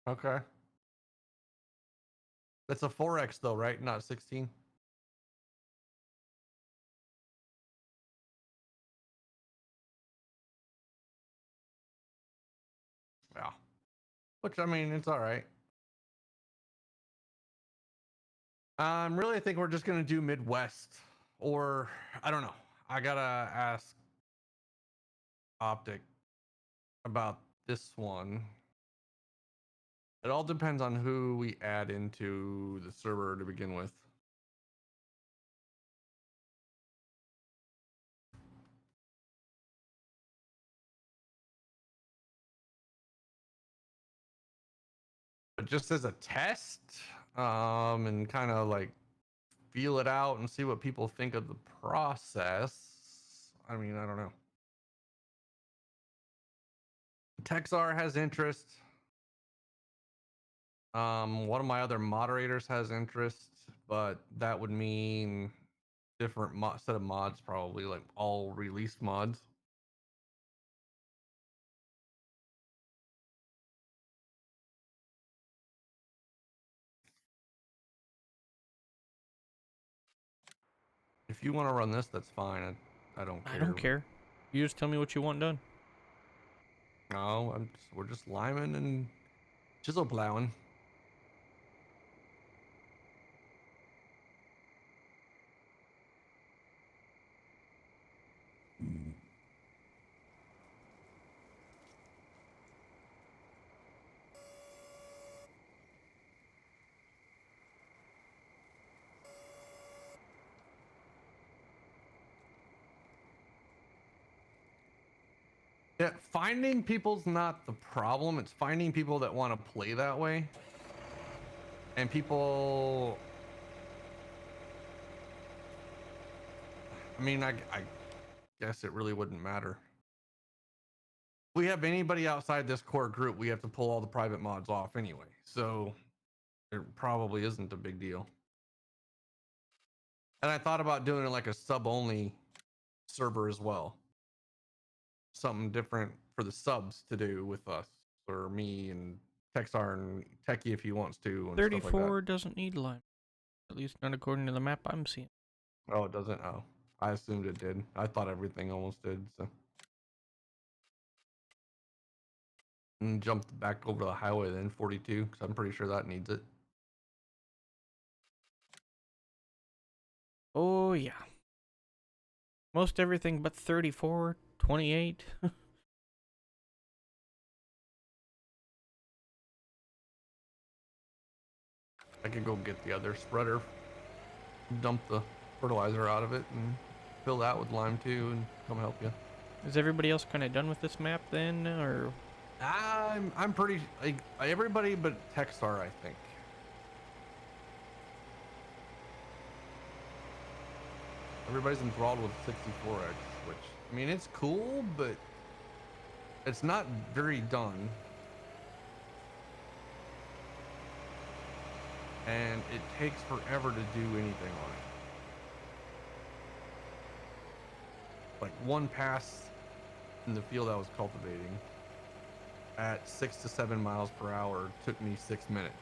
Okay. That's a 4x though, right? Not 16. Yeah. Which I mean, it's all right. Really, I think we're just gonna do Midwest, or I don't know. I gotta ask Optic about this one. It all depends on who we add into the server to begin with. But just as a test, and kind of like feel it out and see what people think of the process. I mean, I don't know. Texar has interest. One of my other moderators has interest, but that would mean different set of mods, probably like all released mods. If you want to run this, that's fine. I don't care. I don't care. You just tell me what you want done. No, we're just liming and chisel plowing. Yeah, finding people's not the problem. It's finding people that want to play that way. And people, I mean, I guess it really wouldn't matter. If we have anybody outside this core group, we have to pull all the private mods off anyway. So it probably isn't a big deal. And I thought about doing it like a sub only server as well. Something different for the subs to do with us or me and Texar and Techie if he wants to. And 34 stuff like that. doesn't need lime. At least not according to the map I'm seeing. Oh, it doesn't? Oh, I assumed it did. I thought everything almost did. So. And jumped back over the highway then 42 because I'm pretty sure that needs it. Oh, yeah. Most everything but 34, 28. I could go get the other spreader, dump the fertilizer out of it, and fill that with lime too, and come help you. Is everybody else kind of done with this map then, or? I'm pretty like everybody but Texar, I think. Everybody's enthralled with 64x, which I mean it's cool, but it's not very done. And it takes forever to do anything on it. Like one pass in the field I was cultivating at 6 to 7 miles per hour took me 6 minutes.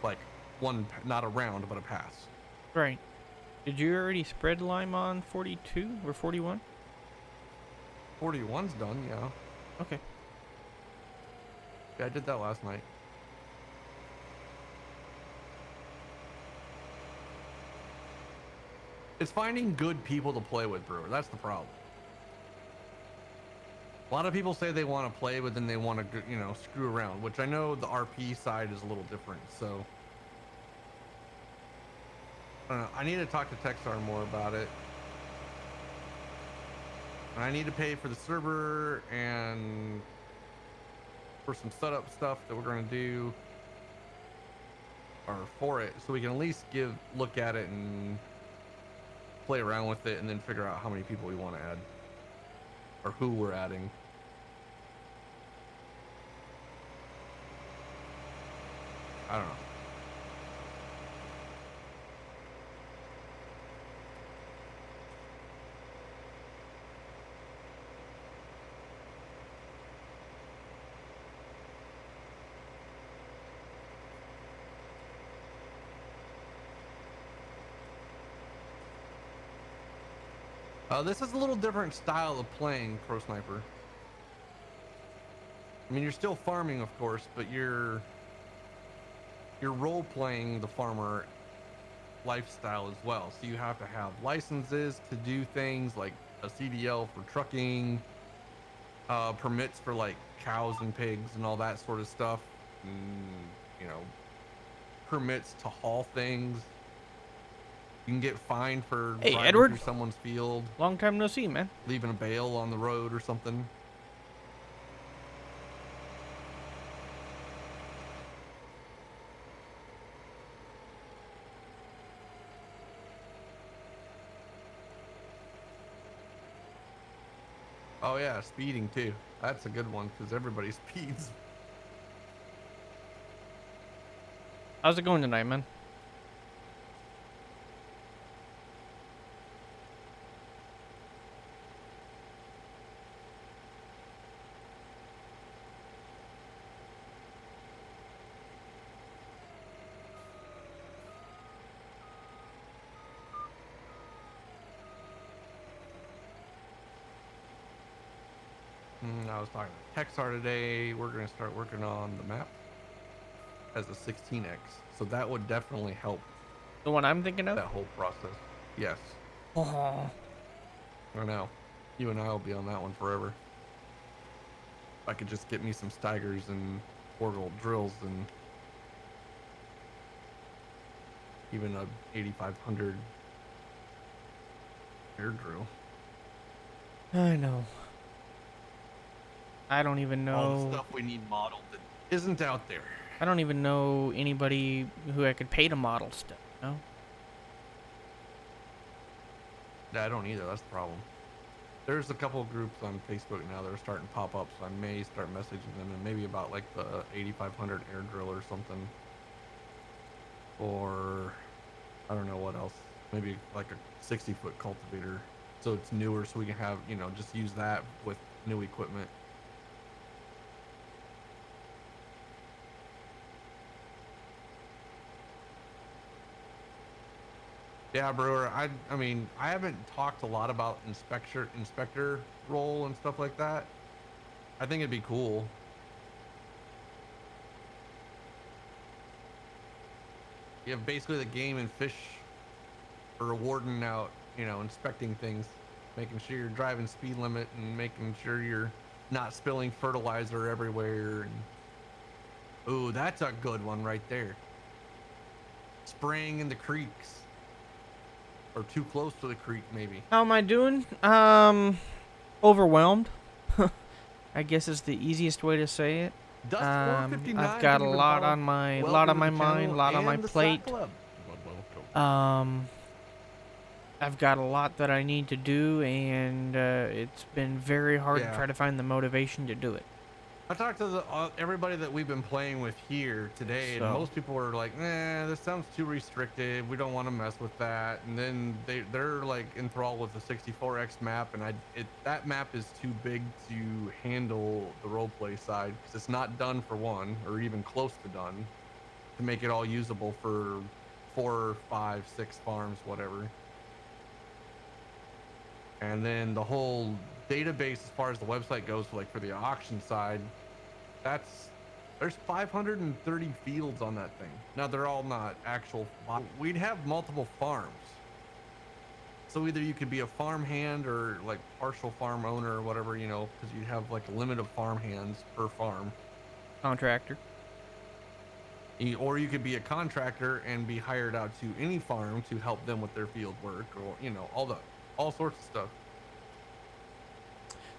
Like one, not a round, but a pass. Right. Did you already spread lime on 42 or 41? 41's done, yeah. Okay. Yeah, I did that last night. It's finding good people to play with, Brewer. That's the problem. A lot of people say they want to play, but then they want to, you know, screw around, which I know the RP side is a little different. So I don't know. I need to talk to Texar more about it. And I need to pay for the server and for some setup stuff that we're going to do, or for it, so we can at least look at it and play around with it, and then figure out how many people we want to add or who we're adding. I don't know. This is a little different style of playing Pro Sniper. I mean, you're still farming, of course, but you're role playing the farmer lifestyle as well. So you have to have licenses to do things like a CDL for trucking, permits for like cows and pigs and all that sort of stuff, and you know, permits to haul things. You can get fined for Hey, driving Edward. through someone's field, Long time no see, man. leaving a bale on the road or something. Oh yeah, speeding too. That's a good one because everybody speeds. How's it going tonight, man? I was talking to Texar today. We're gonna start working on the map as a 16x, so that would definitely help The one I'm thinking of? that whole process. Yes, Oh. I know. You and I will be on that one forever. If I could just get me some Steigers and portal drills and even a 8500 air drill. I know. I don't even know. All the stuff we need modeled that isn't out there. I don't even know anybody who I could pay to model stuff, you know? I don't either. That's the problem. There's a couple of groups on Facebook now that are starting to pop up, so I may start messaging them, and maybe about like the 8500 air drill or something, or I don't know what else. Maybe like a 60-foot cultivator, so it's newer, so we can have, you know, just use that with new equipment. Yeah, Brewer. I mean, I haven't talked a lot about inspector role and stuff like that. I think it'd be cool. You have basically the game and fish are rewarding out, you know, inspecting things, making sure you're driving speed limit and making sure you're not spilling fertilizer everywhere. And ooh, that's a good one right there. Spraying in the creeks. Or too close to the creek, maybe. How am I doing? Overwhelmed. I guess is the easiest way to say it. Dust 459, I've got a lot on my mind, a lot on my plate. I've got a lot that I need to do, and it's been very hard to try to find the motivation to do it. I talked to everybody that we've been playing with here today, and most people were like, "Nah, this sounds too restricted. We don't want to mess with that." And then they're like enthralled with the 64x map, and that map is too big to handle the roleplay side because it's not done for one, or even close to done, to make it all usable for 4, 5, 6 farms, whatever. And then the whole database as far as the website goes, like for the auction side, there's 530 fields on that thing. Now they're all not actual. We'd have multiple farms, so either you could be a farm hand or like partial farm owner or whatever, you know, because you'd have like a limit of farm hands per farm. Contractor. Or you could be a contractor and be hired out to any farm to help them with their field work, or you know, all sorts of stuff.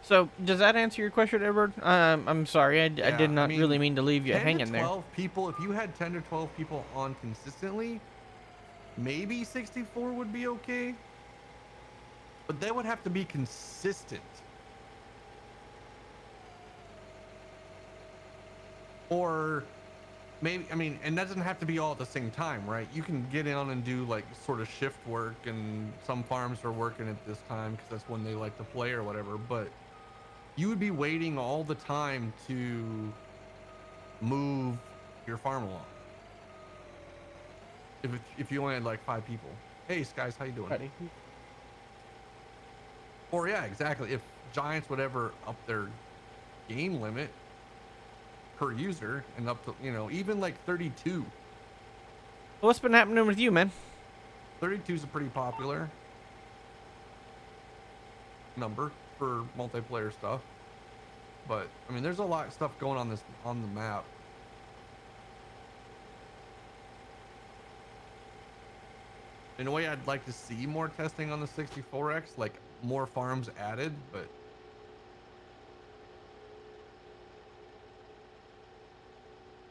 So, does that answer your question, Edward? I'm sorry, I did not really mean to leave you hanging there. 12 people, if you had 10 to 12 people on consistently, maybe 64 would be okay. But they would have to be consistent. Or maybe, I mean, and that doesn't have to be all at the same time, right? You can get in and do like sort of shift work, and some farms are working at this time because that's when they like to play or whatever, but you would be waiting all the time to move your farm along. If you only had like 5 people. Hey, Skies, how you doing? Buddy. Or yeah, exactly. If Giants would ever up their game limit per user and up to, even like 32. What's been happening with you, man? 32 is a pretty popular number for multiplayer stuff. But I mean, there's a lot of stuff going on on the map. In a way, I'd like to see more testing on the 64X, like more farms added, but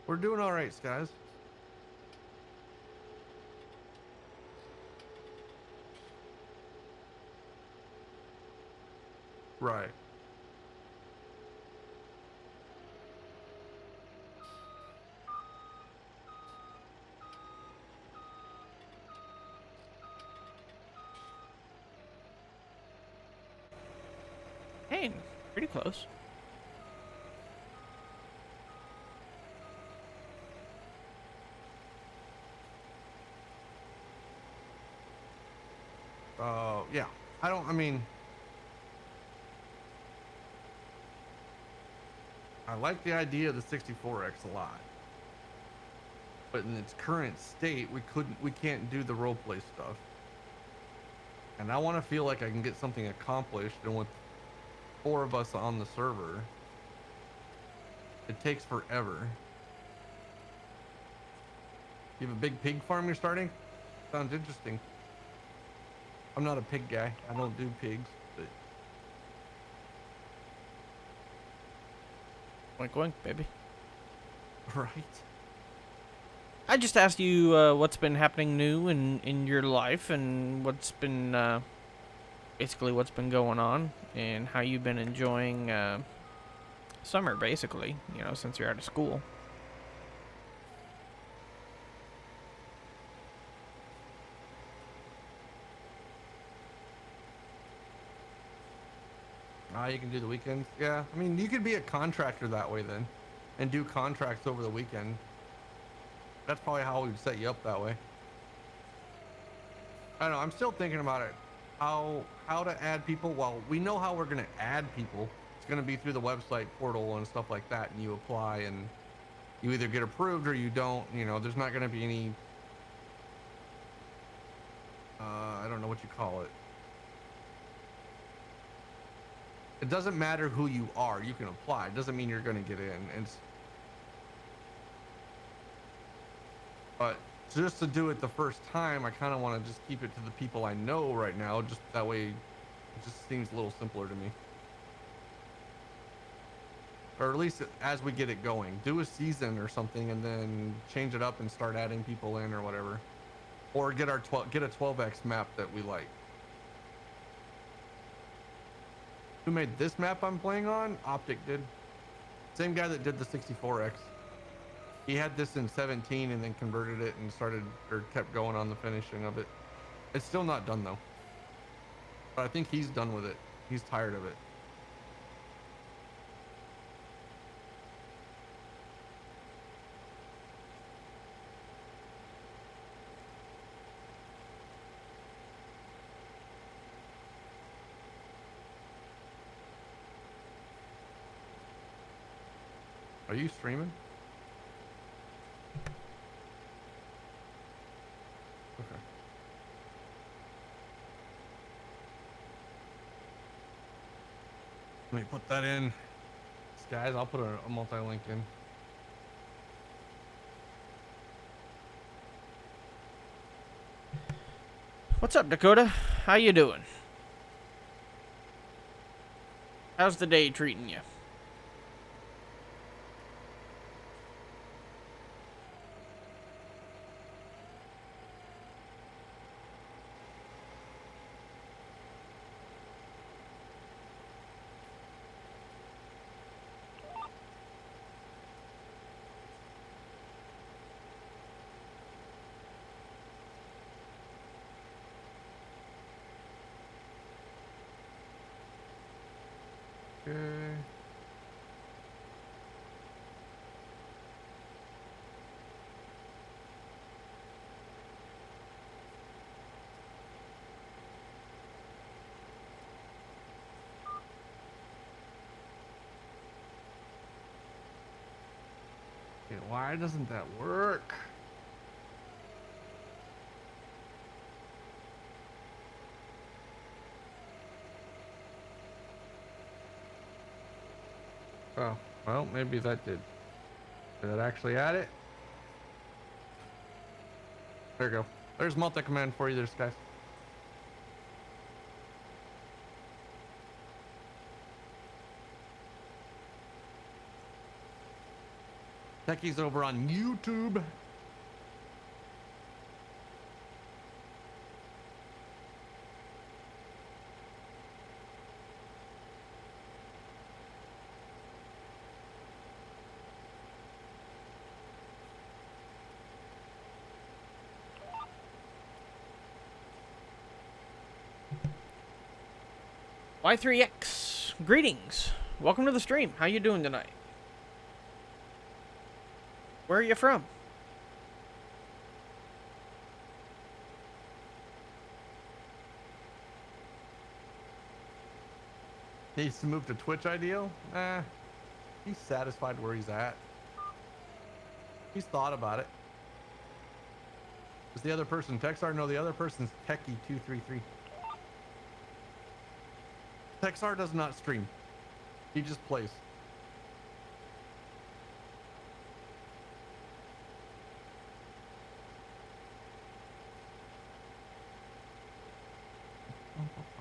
we're doing all right, guys. Right. Hey, pretty close. Yeah. I mean, I like the idea of the 64X a lot. But in its current state, we can't do the roleplay stuff. And I want to feel like I can get something accomplished, and with 4 of us on the server, it takes forever. You have a big pig farm you're starting? Sounds interesting. I'm not a pig guy. I don't do pigs, but Wink, wink, baby. right. I just asked you what's been happening new in your life and what's been basically what's been going on and how you've been enjoying summer, basically, since you're out of school. You can do the weekends. Yeah, I mean, you could be a contractor that way then, and do contracts over the weekend. That's probably how we'd set you up that way. I don't know. I'm still thinking about it. How to add people. Well, we know how we're gonna add people. It's gonna be through the website portal and stuff like that, and you apply, and you either get approved or you don't. There's not gonna be any. I don't know what you call it. It doesn't matter who you are. You can apply. It doesn't mean you're gonna get in. But just to do it the first time, I kind of want to just keep it to the people I know right now. Just that way, it just seems a little simpler to me. Or at least as we get it going, do a season or something, and then change it up and start adding people in or whatever. Or get a 12x map that we like. Who made this map I'm playing on? Optic did. Same guy that did the 64X. He had this in 17 and then converted it and kept going on the finishing of it. It's still not done though. But I think he's done with it. He's tired of it. Are you streaming? Okay. Let me put that in. Guys, I'll put a multi-link in. What's up, Dakota? How you doing? How's the day treating you? Okay. Okay, why doesn't that work? Oh, well, maybe that did. Did that actually add it? There you go. There's multi-command for you there, guys. Techies over on YouTube. Y3X, greetings. Welcome to the stream. How you doing tonight? Where are you from? Needs to move to Twitch ideal? He's satisfied where he's at. He's thought about it. Is the other person Texar? No, the other person's Techie233. Texar does not stream. He just plays.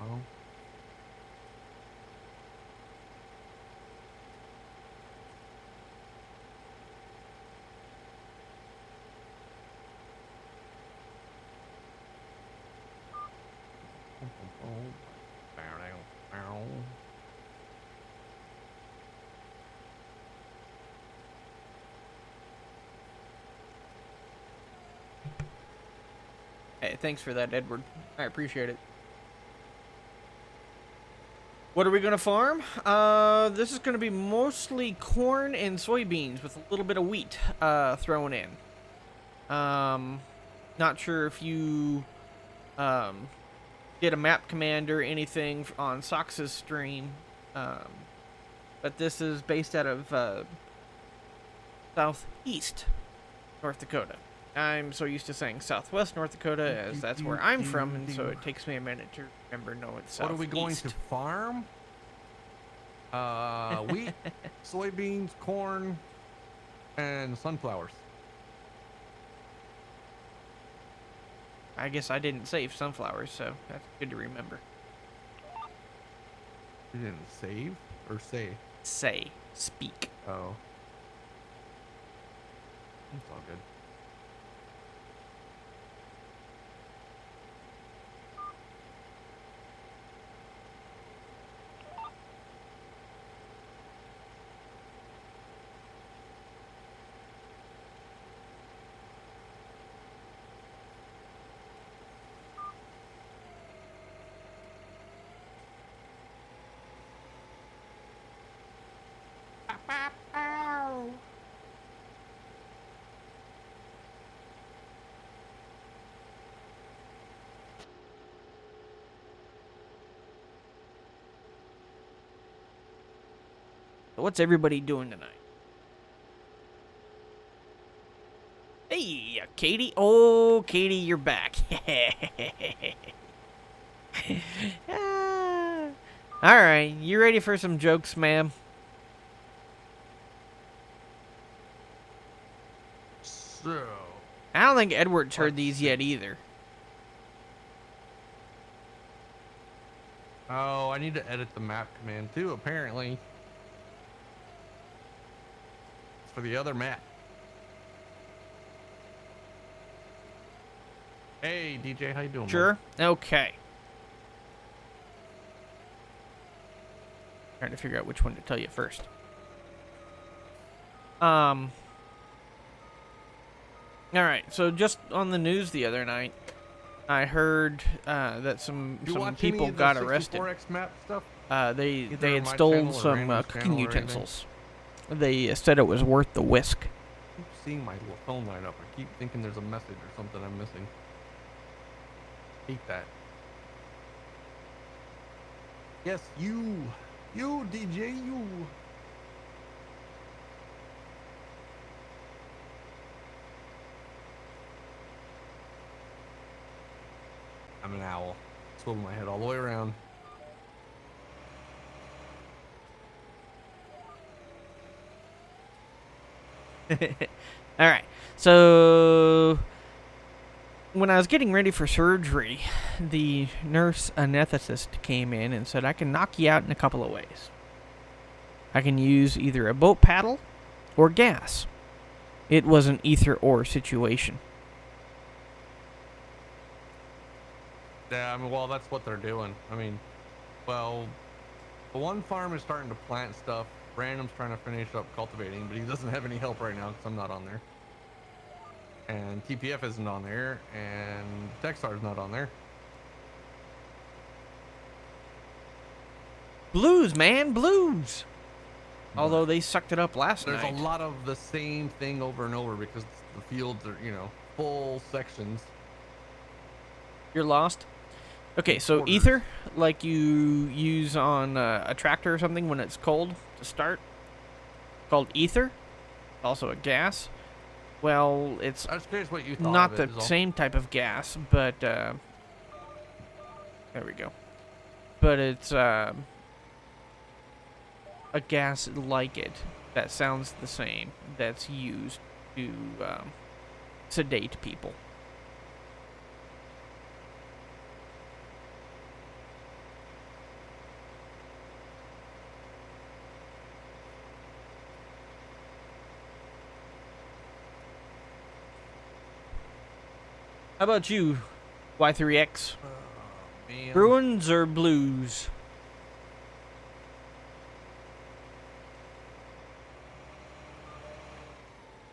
Oh. Hey, thanks for that, Edward. I appreciate it. What are we gonna farm? This is gonna be mostly corn and soybeans with a little bit of wheat thrown in. Not sure if you did a map command or anything on Sox's stream, but this is based out of southeast North Dakota. I'm so used to saying southwest North Dakota as that's where I'm from, and so it takes me a minute to remember, no, it's southeast. What are we going to farm? Wheat, soybeans, corn, and sunflowers. I guess I didn't save sunflowers, so that's good to remember. You didn't save or say? Say. Speak. Oh. It's all good. What's everybody doing tonight? Hey, Katie. Oh, Katie, you're back. All right, you ready for some jokes, ma'am? So. I don't think Edward's heard these yet either. Oh, I need to edit the map command too, apparently. It's for the other map. Hey, DJ, how you doing? Sure. Okay. Trying to figure out which one to tell you first. All right. So just on the news the other night, I heard that some people got arrested. 64X map stuff? They Either had on my stole channel or some Randy's cooking channel or utensils. They said it was worth the whisk. I keep seeing my little phone light up. I keep thinking there's a message or something I'm missing. Hate that. Yes, you DJ, you. I'm an owl. Swivel my head all the way around. All right. So when I was getting ready for surgery, the nurse anesthetist came in and said, I can knock you out in a couple of ways. I can use either a boat paddle or gas. It was an either or situation. Yeah, I mean, well, that's what they're doing. I mean, well, the one farm is starting to plant stuff. Random's trying to finish up cultivating, but he doesn't have any help right now because I'm not on there. And TPF isn't on there, and Techstar's not on there. Blues, man, blues. But although they sucked it up last there's night. a lot of the same thing over and over because the fields are, full sections. You're lost. Okay, so Quarters. ether, like you use on a tractor or something when it's cold to start, called ether, also a gas. Well, it's I was curious what you thought not of the it, is all. same type of gas, but there we go. But it's a gas like it that sounds the same that's used to sedate people. How about you, Y3X? Man. Bruins or blues?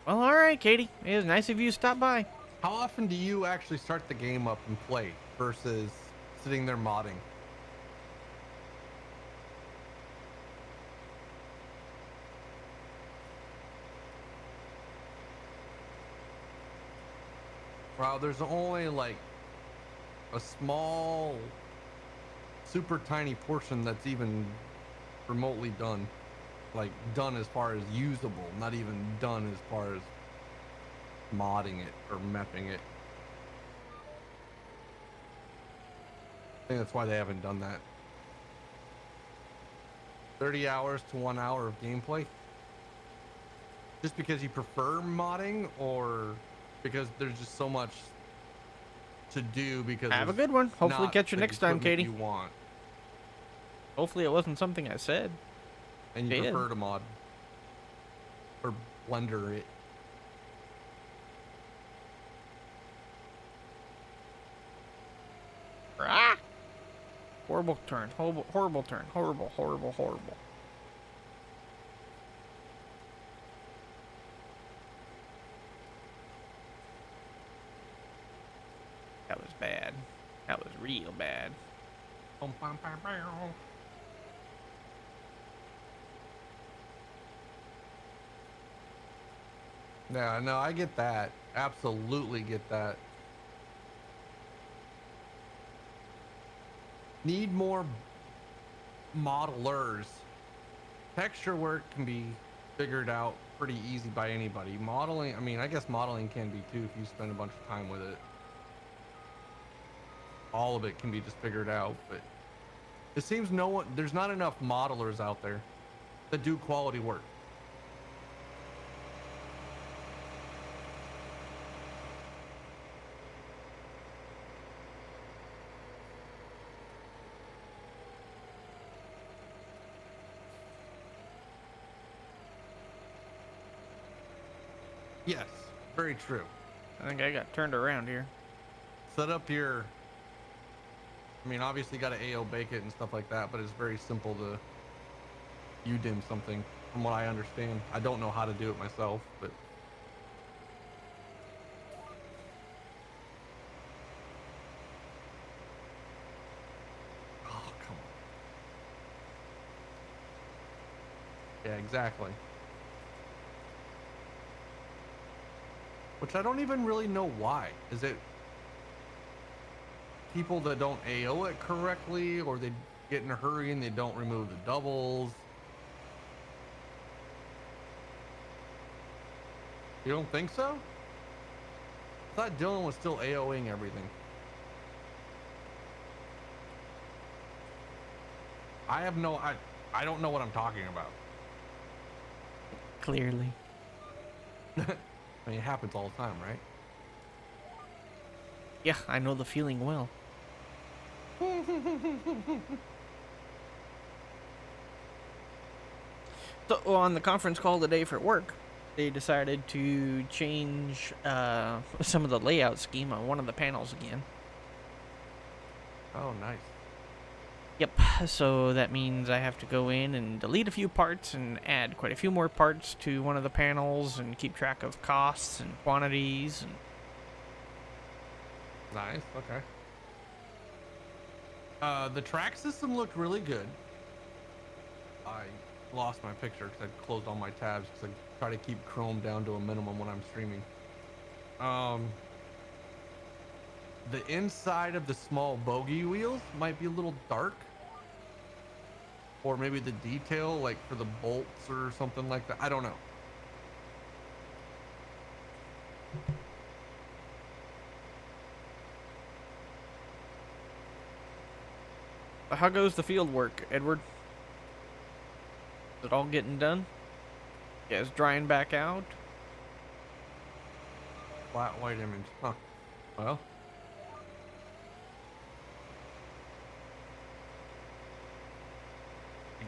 Well, all right, Katie. It was nice of you to stop by. How often do you actually start the game up and play versus sitting there modding? Wow, there's only like a small, super tiny portion that's even remotely done. Like done as far as usable, not even done as far as modding it or mapping it. I think that's why they haven't done that. 30 hours to 1 hour of gameplay? Just because you prefer modding, or because there's just so much to do because Have a there's good one. Hopefully not catch you the next time, equipment Katie. you want, Hopefully it wasn't something I said. and you Yeah. prefer to mod or blender it. Ah! Horrible turn. Horrible, horrible turn. Horrible, horrible, horrible. That was bad. That was real bad. Yeah, no, I get that. Absolutely get that. Need more modelers. Texture work can be figured out pretty easy by anybody. Modeling, I mean, I guess modeling can be too if you spend a bunch of time with it. All of it can be just figured out, but it seems there's not enough modelers out there that do quality work. Yes, very true. I think I got turned around here. Set up your, I mean, obviously you got to AO bake it and stuff like that, but it's very simple to UDIM something from what I understand. I don't know how to do it myself, but oh, come on. Yeah, exactly. Which I don't even really know why. Is it people that don't AO it correctly, or they get in a hurry and they don't remove the doubles? You don't think so? I thought Dylan was still AOing everything. I have no, I don't know what I'm talking about. Clearly. I mean, it happens all the time, right? Yeah, I know the feeling well. So on the conference call today for work, they decided to change some of the layout scheme on one of the panels again. Oh, nice. Yep, so that means I have to go in and delete a few parts and add quite a few more parts to one of the panels and keep track of costs and quantities. And Nice. Okay. The track system looked really good. I lost my picture because I closed all my tabs because I try to keep Chrome down to a minimum when I'm streaming. The inside of the small bogey wheels might be a little dark, or maybe the detail, like for the bolts or something like that. I don't know. how goes the field work, Edward? Is it all getting done? Yeah, it's drying back out. Flat white image. Huh. Well.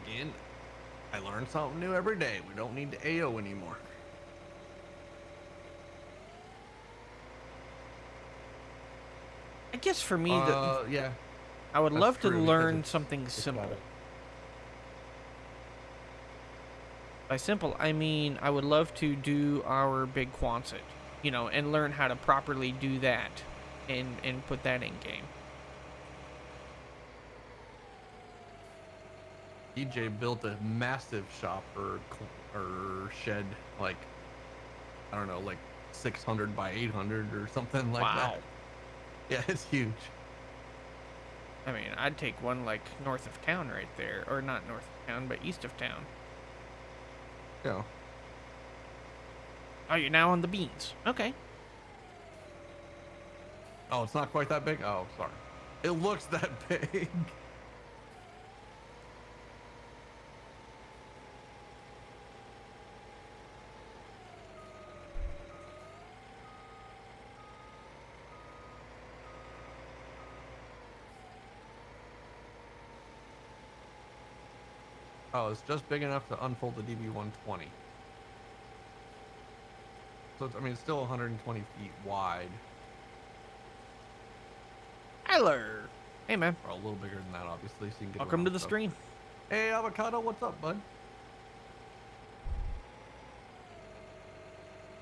Again, I learn something new every day. We don't need to AO anymore. I guess for me, yeah, I would that's love to true, because learn something it's simple. better. By simple, I mean I would love to do our big Quonset, and learn how to properly do that and put that in game. DJ built a massive shop or shed, like, I don't know, like 600 by 800 or something like Wow. that. Yeah, it's huge. I mean, I'd take one like north of town right there, or not north of town, but east of town. Yeah. Oh, you're now on the beans. Okay. Oh, it's not quite that big? Oh, sorry. It looks that big. Oh, it's just big enough to unfold the DB120. So, I mean, it's still 120 feet wide. Tyler. Hey, man. Or a little bigger than that, obviously, so you can get Welcome around to the stuff. stream. Hey, Avocado, what's up, bud?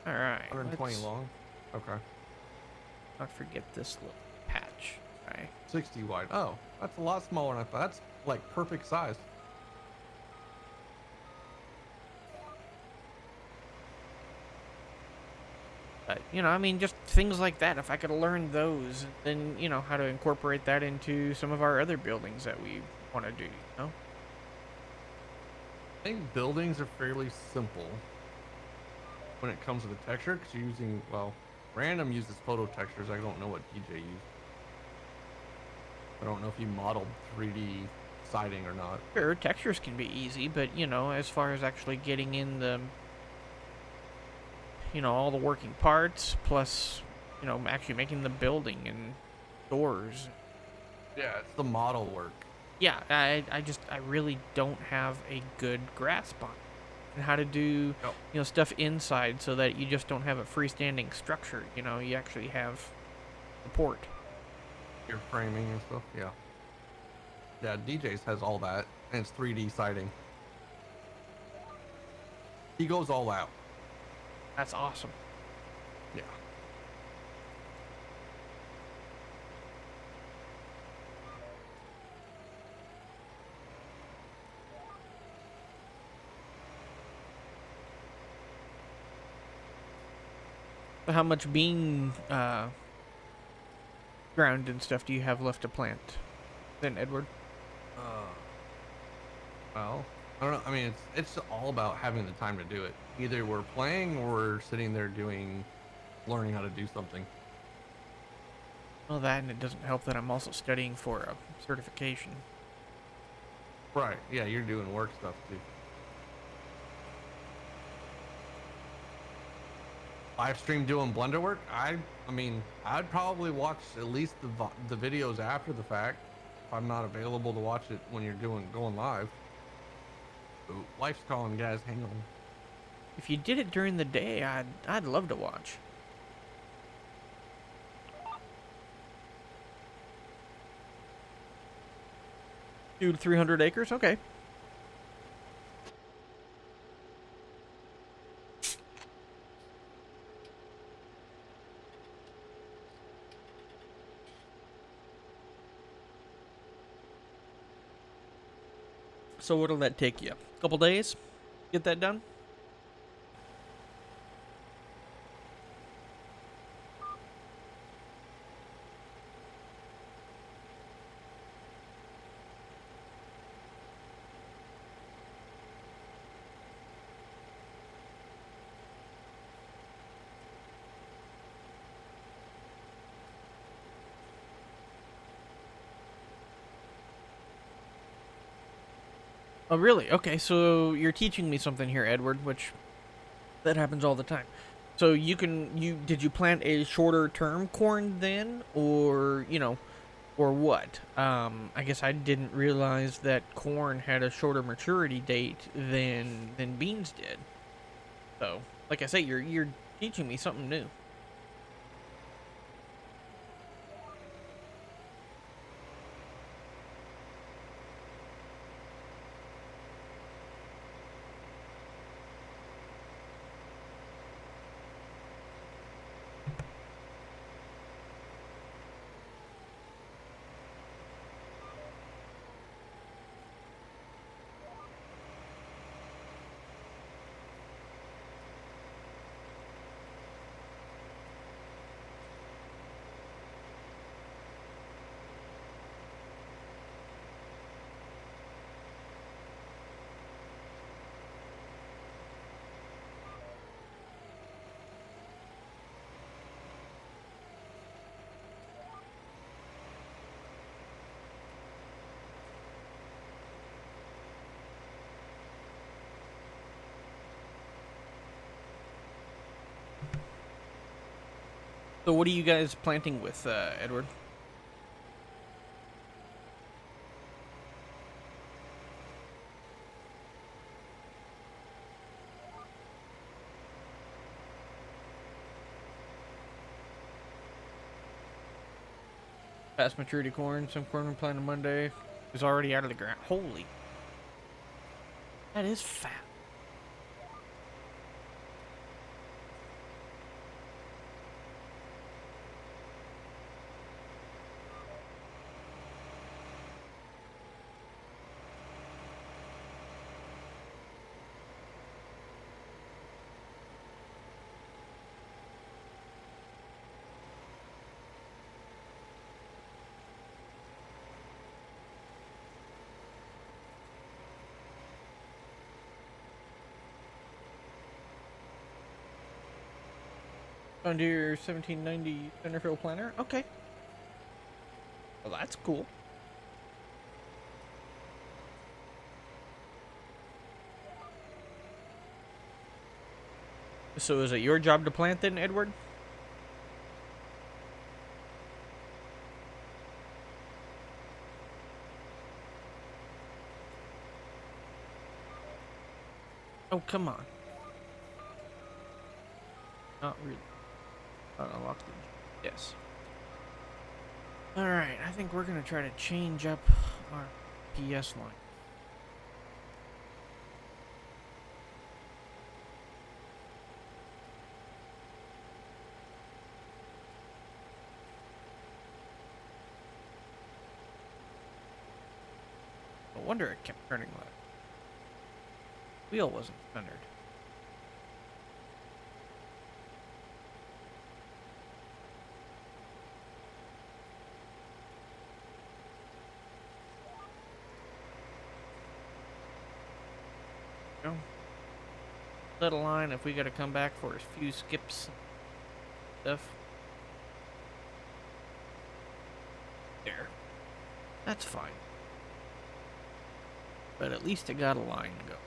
All right. 120 let's long. Okay. not forget this little patch. Right. 60 wide. Oh, that's a lot smaller than I thought. That's like perfect size. But, I mean, just things like that. If I could learn those, then, how to incorporate that into some of our other buildings that we want to do, I think buildings are fairly simple when it comes to the texture, because you're using, well, Random uses photo textures. I don't know what DJ used. I don't know if he modeled 3D siding or not. Sure, textures can be easy, but, as far as actually getting in the, all the working parts, plus, actually making the building and doors. Yeah, it's the model work. Yeah, I really don't have a good grasp on it. And how to do, stuff inside so that you just don't have a freestanding structure. You actually have support. Your framing and stuff, yeah. Yeah, DJ's has all that, and it's 3D siding. He goes all out. That's awesome. Yeah. But how much bean ground and stuff do you have left to plant then, Edward? Well, I don't know. I mean, it's all about having the time to do it. Either we're playing or we're sitting there learning how to do something. Well, that, and it doesn't help that I'm also studying for a certification. Right. Yeah, you're doing work stuff too. Live stream doing blender work. I mean, I'd probably watch at least the videos after the fact if I'm not available to watch it when you're going live. Ooh, wife's calling, guys. Hang on. If you did it during the day, I'd love to watch. Dude, 300 acres? Okay. So what'll that take you? A couple days? Get that done? Oh, really? Okay, so you're teaching me something here, Edward, which that happens all the time. So did you plant a shorter term corn then, or or what? I guess I didn't realize that corn had a shorter maturity date than beans did. So, like I say, you're teaching me something new. So, what are you guys planting with, Edward? Fast maturity corn. Some corn we planted Monday is already out of the ground. Holy, that is fat. Under your 1790 Centerfield planter? Okay. Well, that's cool. So is it your job to plant then, Edward? Oh, come on. Not really. Unlock the... Yes. Alright, I think we're gonna try to change up our PS line. No wonder it kept turning left. Wheel wasn't centered. No. Let a line if we gotta come back for a few skips stuff. There. That's fine. but at least it got a line going.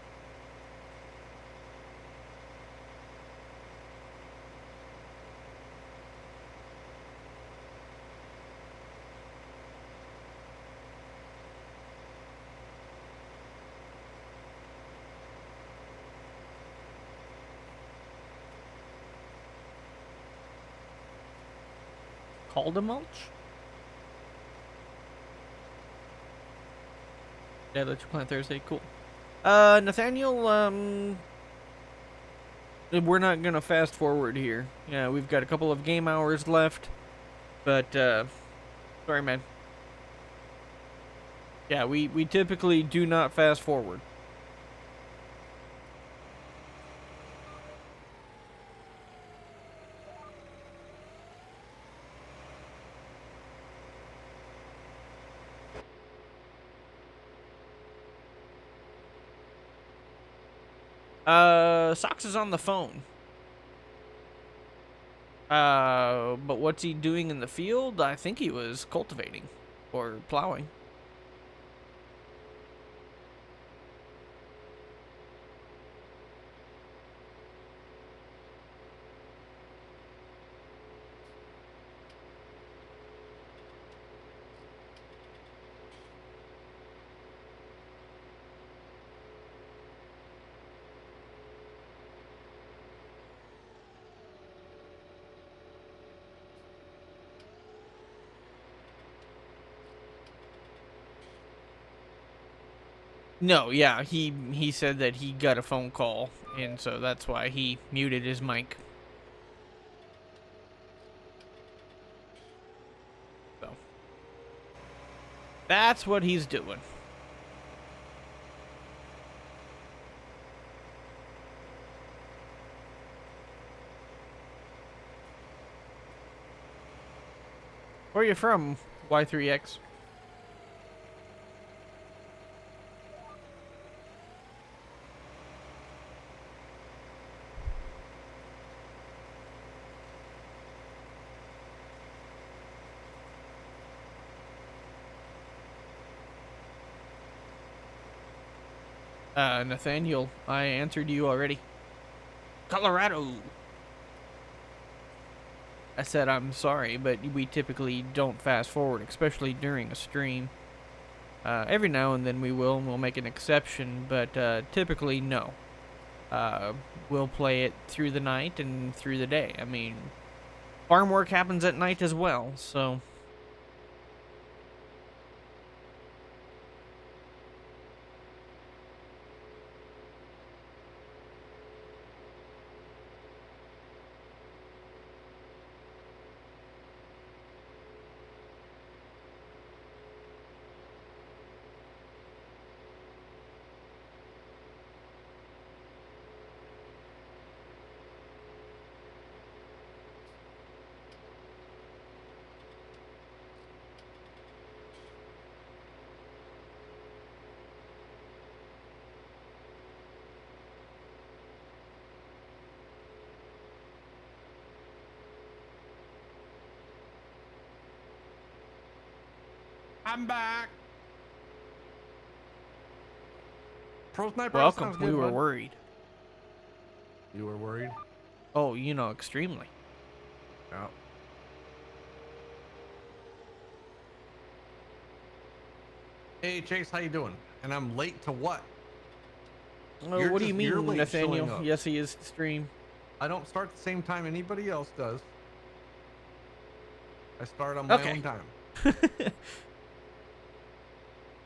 Called a mulch? Yeah, let you plant Thursday. Cool. Nathaniel, we're not gonna fast forward here. Yeah, we've got a couple of game hours left, but, sorry, man. Yeah, we typically do not fast forward. Socks is on the phone. But what's he doing in the field? I think he was cultivating or plowing. No, yeah, he said that he got a phone call, and so that's why he muted his mic. So that's what he's doing. Where are you from, Y3X? Nathaniel, I answered you already. Colorado. I said I'm sorry, but we typically don't fast forward, especially during a stream. Every now and then we will, and we'll make an exception, but typically no. We'll play it through the night and through the day. I mean, farm work happens at night as well, so... I'm back. Pro Sniper Welcome. sounds good, We were bud. worried. You were worried? Oh, you know, extremely. Yeah. Hey Chase, how you doing? And I'm late to what? Oh, what do you you're mean, late showing Nathaniel? up. Yes, he is to stream. I don't start the same time anybody else does. I start on my own time.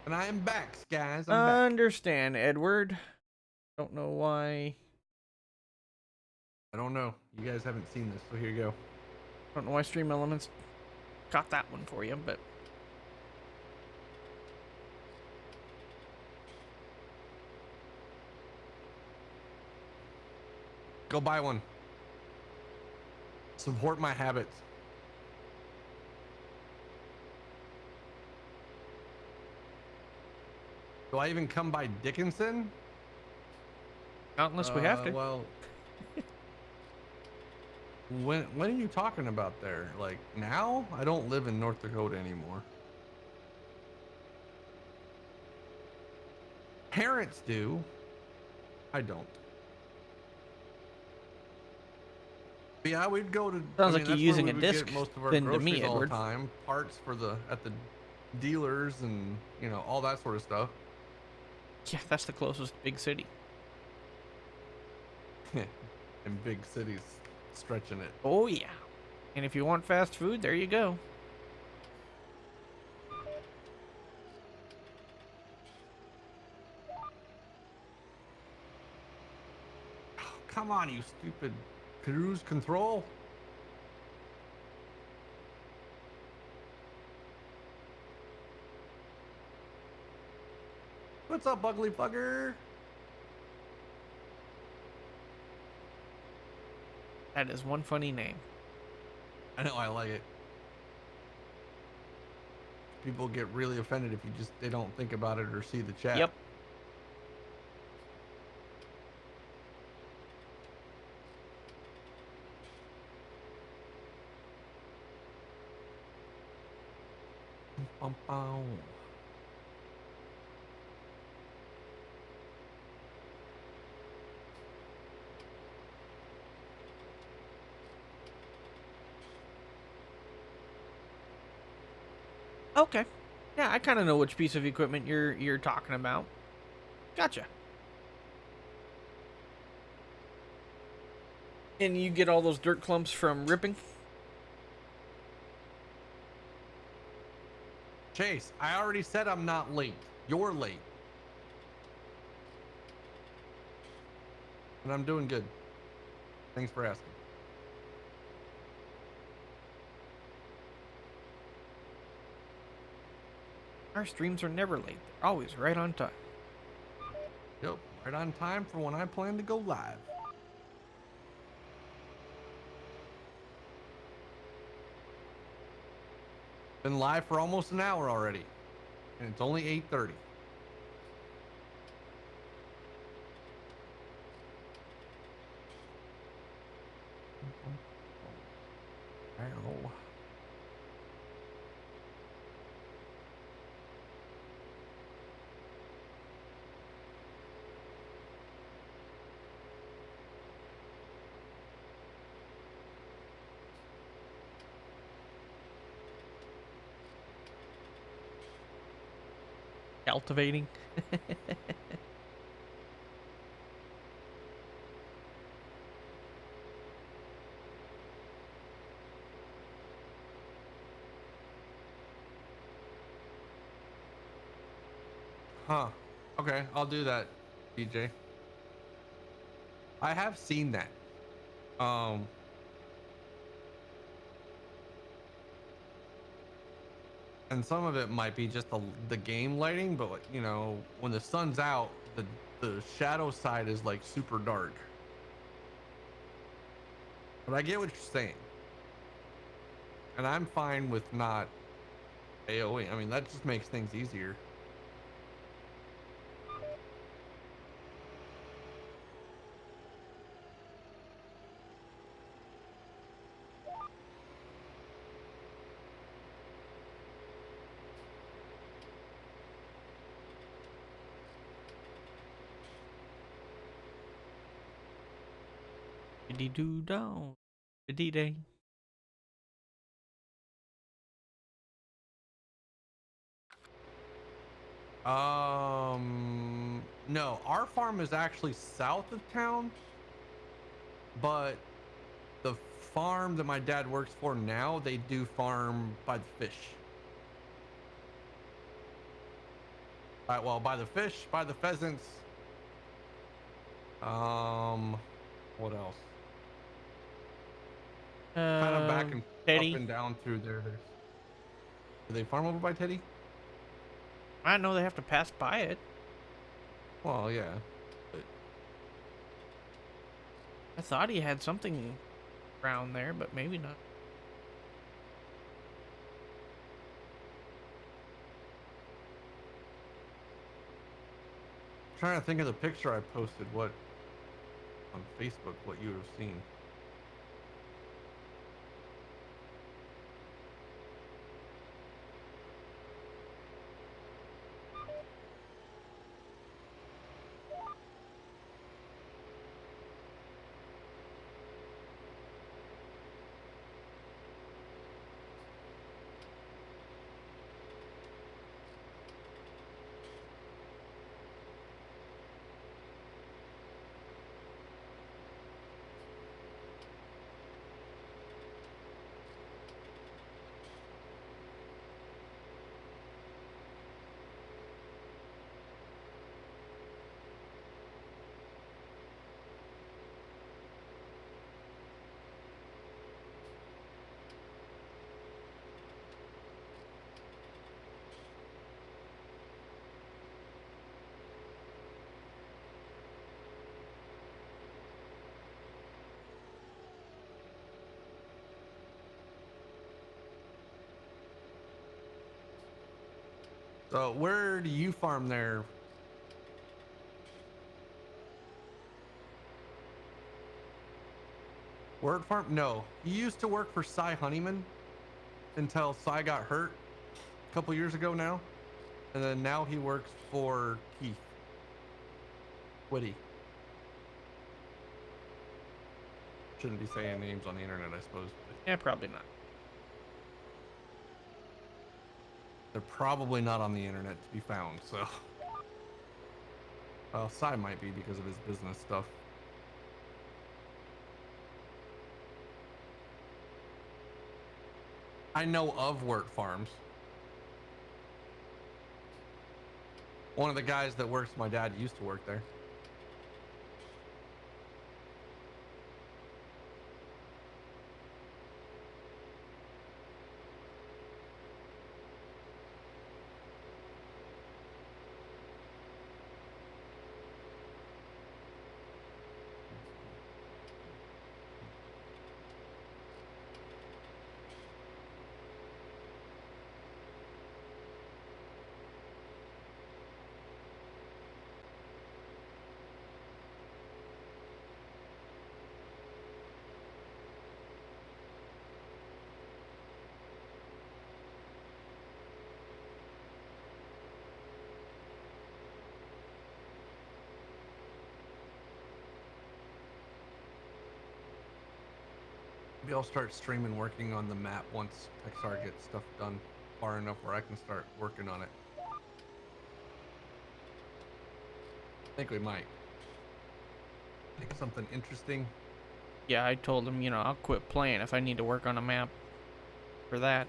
And I am back, guys. I'm back. Understand, Edward. Don't know why. I don't know. You guys haven't seen this, so here you go. Don't know why Stream Elements got that one for you, but... Go buy one. Support my habits. Do I even come by Dickinson? Not unless we have to. Well, when are you talking about there? Like now? I don't live in North Dakota anymore. Parents do. I don't. But yeah, we'd go to. I Sounds mean, like you're that's where using we a would get disc most of our then to me, groceries all the Edward. time. Parts for at the dealers and all that sort of stuff. Yeah, that's the closest big city. In big cities, stretching it. Oh, yeah. And if you want fast food, there you go. Come on, you stupid cruise control. What's up, ugly bugger? That is one funny name. I know, I like it. People get really offended if they don't think about it or see the chat. Yep. Bum, bum. Okay. Yeah, I kind of know which piece of equipment you're talking about. Gotcha. And you get all those dirt clumps from ripping? Chase, I already said I'm not late. You're late. And I'm doing good. Thanks for asking. Our streams are never late. They're always right on time. Yep, right on time for when I plan to go live. Been live for almost an hour already. And it's only 8:30. Ow. Cultivating. Huh. Okay, I'll do that, DJ. I have seen that. Um, and some of it might be just the game lighting, but when the sun's out, the shadow side is like super dark. But I get what you're saying. And I'm fine with not AOE. I mean, that just makes things easier. Diddy doo down. Diddy day. No, our farm is actually south of town, but the farm that my dad works for now, they do farm by the fish. Well, by the fish, by the pheasants. What else? Kind of back and up Teddy. and down through there. Do they farm over by Teddy? I know they have to pass by it. Well, yeah. But I thought he had something around there, but maybe not. I'm trying to think of the picture I posted. What on Facebook? What you would have seen? So where do you farm there? Word farm? No, he used to work for Cy Honeyman until Cy got hurt a couple years ago now, and then now he works for Keith Whitty. Shouldn't be saying names on the internet, I suppose. But Yeah, probably not. they're probably not on the internet to be found. So, well, Cy might be because of his business stuff. I know of Wirt Farms. One of the guys that works, my dad used to work there. Maybe I'll start streaming working on the map once Pixar gets stuff done far enough where I can start working on it. I think we might. Think something interesting. Yeah, I told him, you know, I'll quit playing if I need to work on a map for that.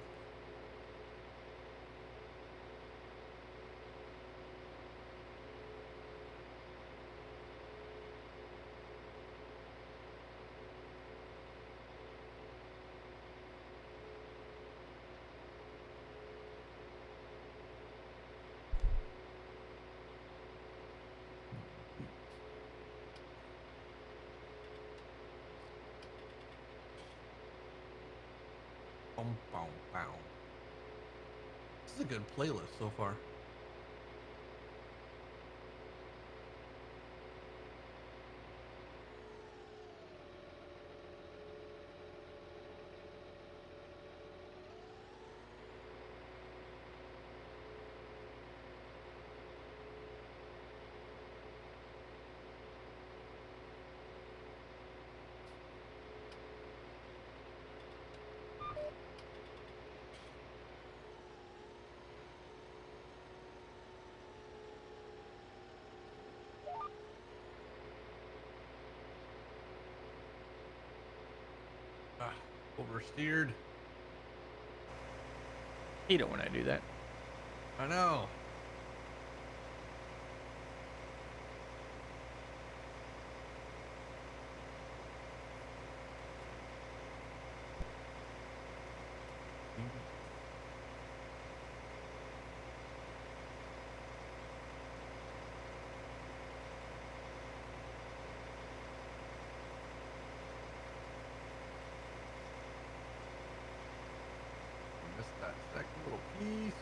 Boom, boom, boom. This is a good playlist so far. Oversteered. Hate it when I do that. I know. Missed that second little piece.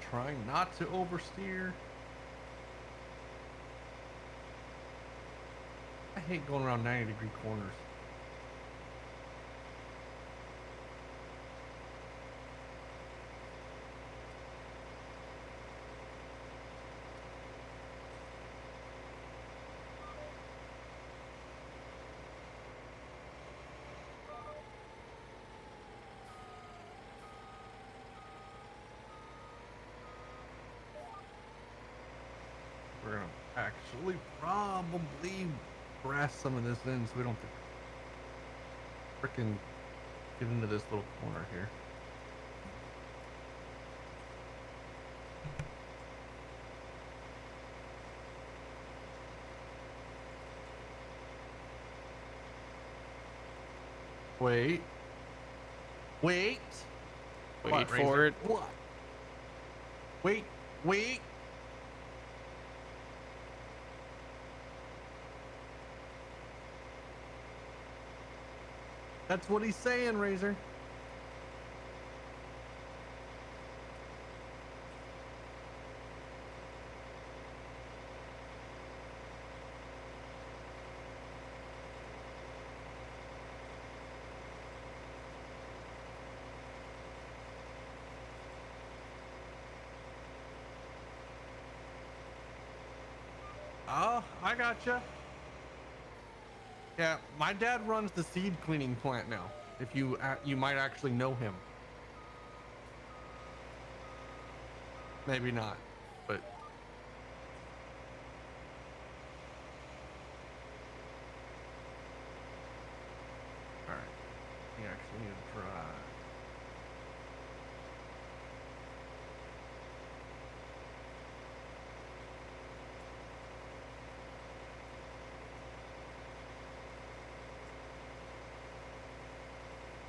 Trying not to oversteer. I hate going around 90-degree corners. We're gonna actually probably grass some of this in so we don't freaking get into this little corner here. Wait. Wait. Wait What, for Razor? it. What? Wait. Wait. That's what he's saying, Razor. I gotcha. Yeah, my dad runs the seed cleaning plant now. If you might actually know him. Maybe not, but all right. You actually need to try.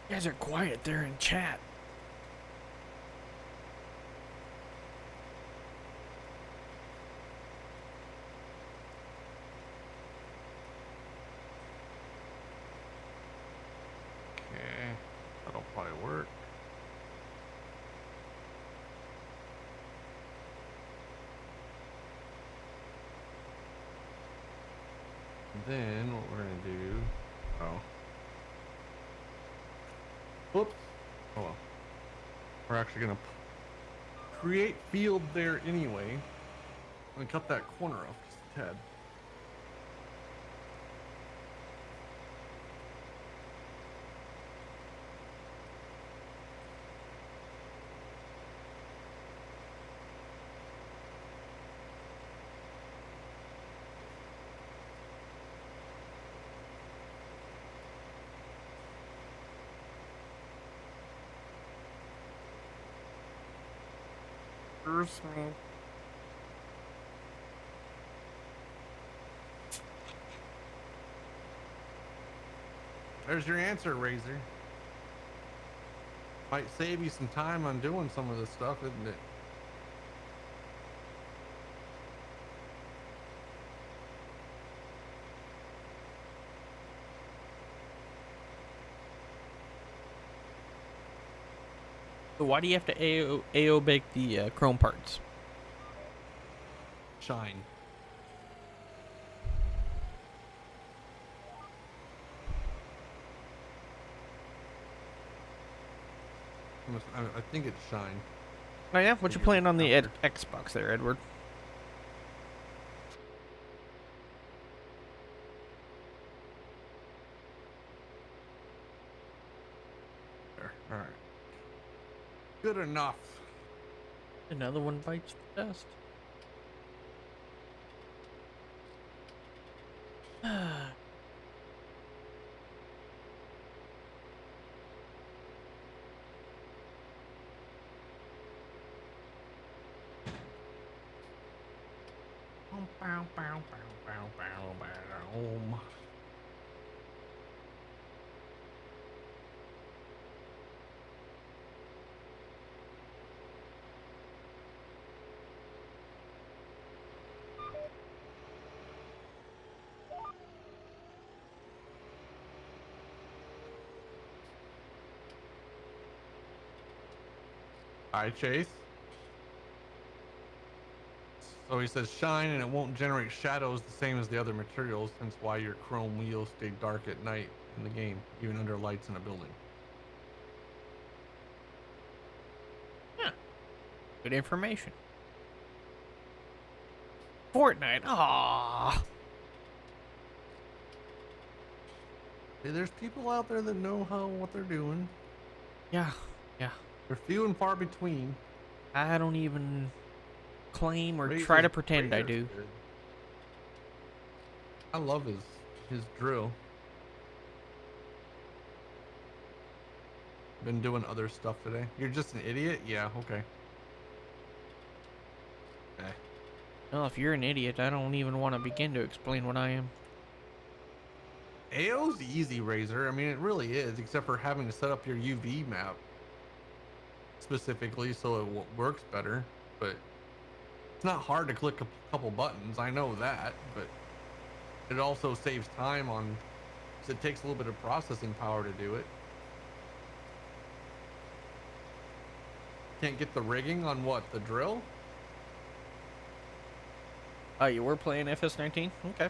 You guys are quiet there in chat. Okay, that'll probably work. And then what we're gonna do? Oh, whoops. Oh well. We're actually gonna create field there anyway. I'm gonna cut that corner off just a tad. There's your answer, Razor. Might save you some time on doing some of this stuff, isn't it? So why do you have to AO bake the chrome parts? Shine. I think it's shine. Oh yeah, what you playing on the Xbox there, Edward? There. All right. Good enough. Another one bites the dust. Hi, Chase. So he says shine and it won't generate shadows the same as the other materials, hence why your chrome wheels stay dark at night in the game, even under lights in a building. Yeah. Good information. Fortnite. Aww. Hey, there's people out there that know what they're doing. Yeah. Yeah. They're few and far between. I don't even claim or try to pretend I do. Good. I love his drill. Been doing other stuff today. You're just an idiot? Yeah, okay. Okay. Well, if you're an idiot, I don't even want to begin to explain what I am. AO's easy, Razor. I mean, it really is, except for having to set up your UV map specifically so it works better. But it's not hard to click a couple buttons. I know that, but it also saves time on, because it takes a little bit of processing power to do it. Can't get the rigging on what? The drill? Oh, you were playing FS19? Okay.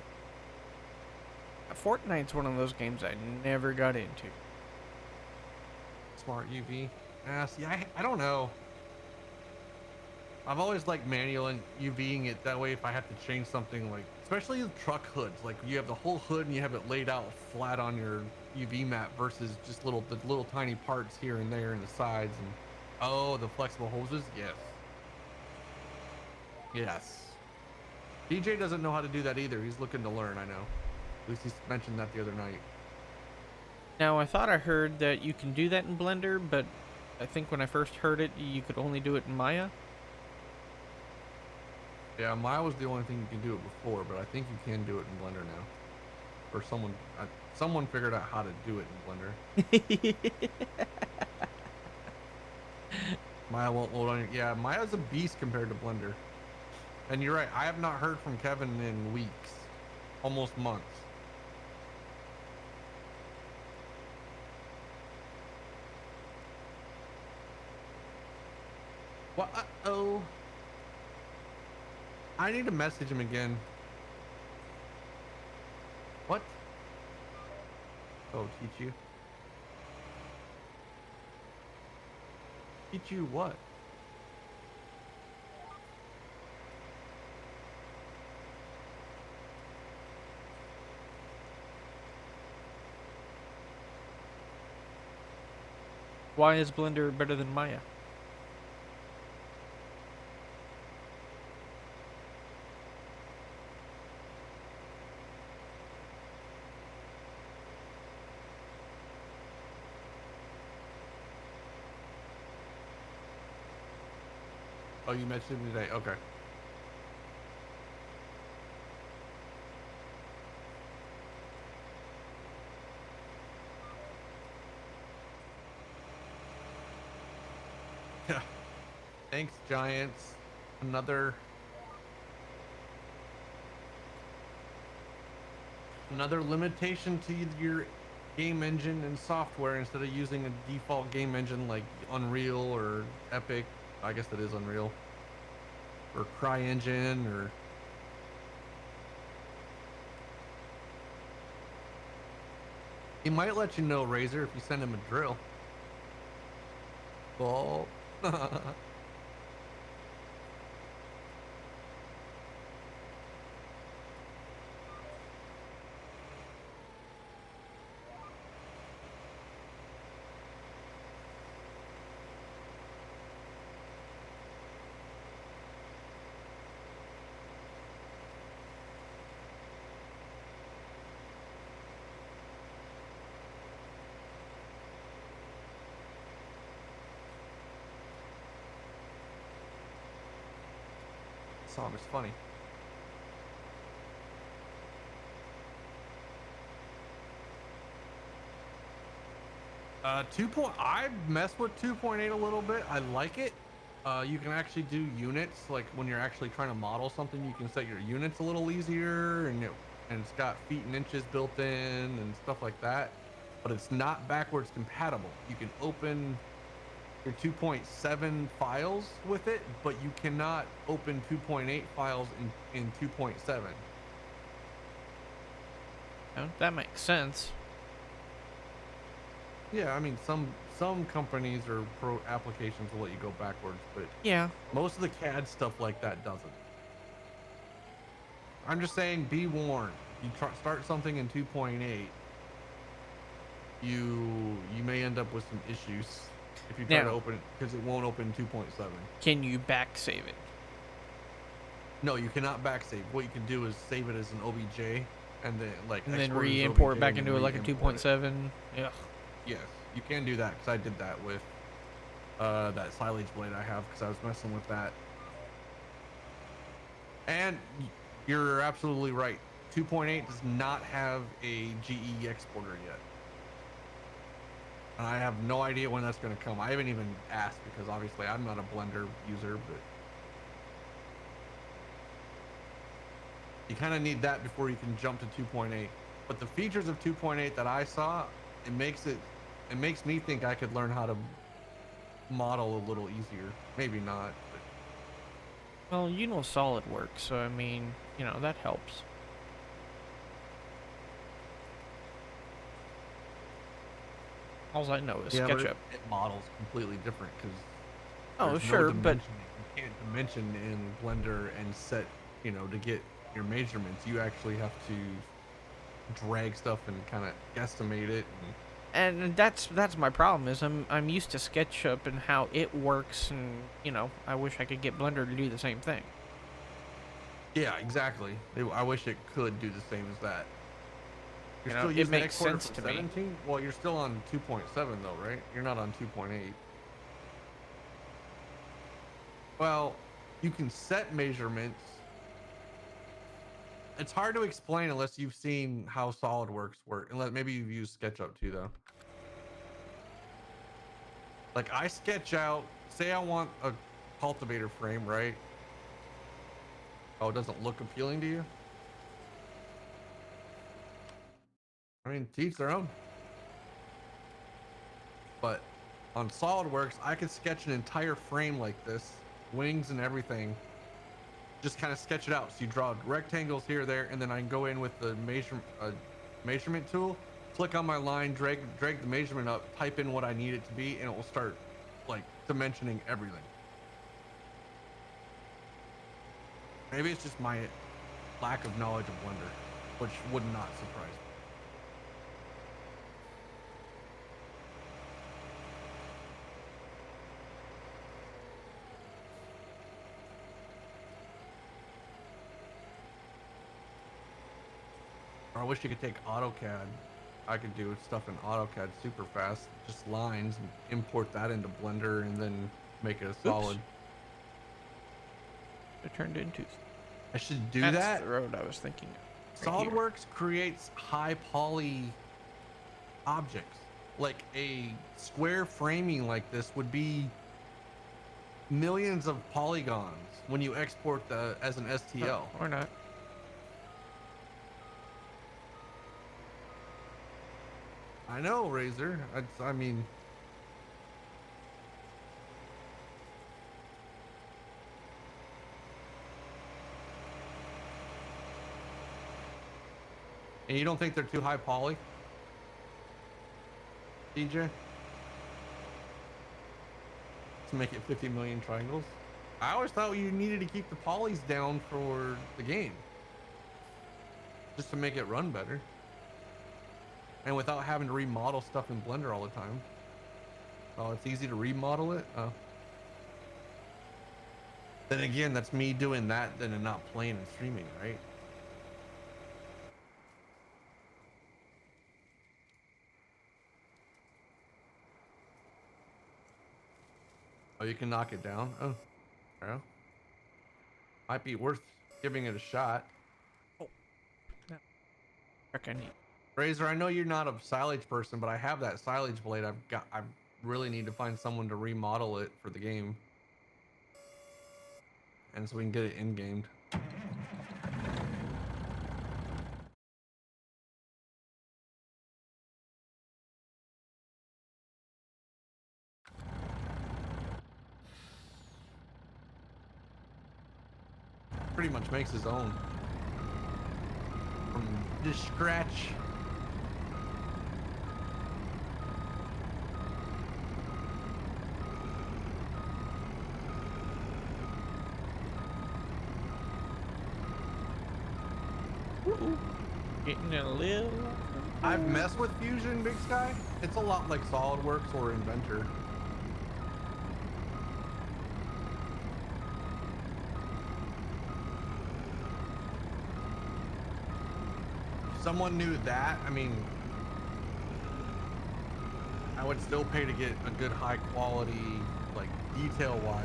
Fortnite's one of those games I never got into. Smart UV. See, I don't know. I've always liked manual and UVing it. That way, if I have to change something like especially the truck hoods. Like you have the whole hood and you have it laid out flat on your UV map versus just the little tiny parts here and there in the sides. And oh, the flexible hoses. Yes. Yes. DJ doesn't know how to do that either. He's looking to learn. I know. At least he mentioned that the other night. Now, I thought I heard that you can do that in Blender, but I think when I first heard it, you could only do it in Maya. Yeah, Maya was the only thing you can do it before, but I think you can do it in Blender now. Or someone figured out how to do it in Blender. Maya won't load on your... Yeah, Maya's a beast compared to Blender. And you're right, I have not heard from Kevin in weeks. Almost months. What? Uh-oh. I need to message him again. What? Oh, teach you. Teach you what? Why is Blender better than Maya? Oh, you mentioned him today. Okay. Yeah. Thanks, Giants. Another limitation to your game engine and software. Instead of using a default game engine like Unreal or Epic, I guess that is Unreal, or CryEngine, or he might let you know, Razor, if you send him a drill. Well, song is funny. I messed with 2.8 a little bit. I like it. You can actually do units, like when you're actually trying to model something, you can set your units a little easier, and it's got feet and inches built in and stuff like that. But it's not backwards compatible. You can open your 2.7 files with it, but you cannot open 2.8 files in 2.7. Oh, that makes sense. Yeah, I mean, some companies or pro applications will let you go backwards, but Yeah. most of the CAD stuff like that doesn't. I'm just saying, be warned. You start something in 2.8, you may end up with some issues if you try to open it, because it won't open 2.7. Can you back save it? No, you cannot backsave. What you can do is save it as an OBJ, and then and then export it as re-import OBJ back and into it like a re-import it. 2.7. Yeah. Yes, you can do that, because I did that with that silage blade I have, because I was messing with that. And you're absolutely right. 2.8 does not have a GE exporter yet. And I have no idea when that's going to come. I haven't even asked, because obviously I'm not a Blender user, but you kind of need that before you can jump to 2.8. But the features of 2.8 that I saw, it makes me think I could learn how to model a little easier. Maybe not, but Well, you know SolidWorks, so I mean, you know, that helps. All I know is yeah, but SketchUp. it models completely different, because Oh, sure, but you can't dimension in Blender and set, to get your measurements. You actually have to drag stuff and kind of guesstimate it. And that's my problem is I'm used to SketchUp and how it works, and I wish I could get Blender to do the same thing. Yeah, exactly. I wish it could do the same as that. You're still It using makes Exporter sense for to me. 17? Well, you're still on 2.7 though, right? You're not on 2.8. Well, you can set measurements. It's hard to explain unless you've seen how SolidWorks work. Unless maybe you've used SketchUp too, though. Like I sketch out, say I want a cultivator frame, right? Oh, it doesn't look appealing to you? I mean, to each their own. But on SolidWorks, I could sketch an entire frame like this, wings and everything. Just kind of sketch it out. So you draw rectangles here, there, and then I can go in with the measurement tool, click on my line, drag the measurement up, type in what I need it to be, and it will start like dimensioning everything. Maybe it's just my lack of knowledge of Blender, which would not surprise me. Or I wish you could take AutoCAD. I could do stuff in AutoCAD super fast, just lines, and import that into Blender and then make it a solid. It turned into. I should do That's that. the road I was thinking of. Right SolidWorks creates high poly objects. Like a square framing like this would be millions of polygons when you export as an STL. Or not. I know, Razor. I mean, and you don't think they're too high poly, DJ? To make it 50 million triangles? I always thought you needed to keep the polys down for the game, just to make it run better, and without having to remodel stuff in Blender all the time. Oh, it's easy to remodel it. Oh. Then again, that's me doing that then and not playing and streaming, right? Oh, you can knock it down. Oh, well, might be worth giving it a shot. Oh, I need. Razor, I know you're not a silage person, but I have that silage blade. I really need to find someone to remodel it for the game, and so we can get it in gamed. Pretty much makes his own from just scratch. Getting a little. I've messed with Fusion, Big Sky. It's a lot like SolidWorks or Inventor. If someone knew that, I mean, I would still pay to get a good high quality, like detail wise,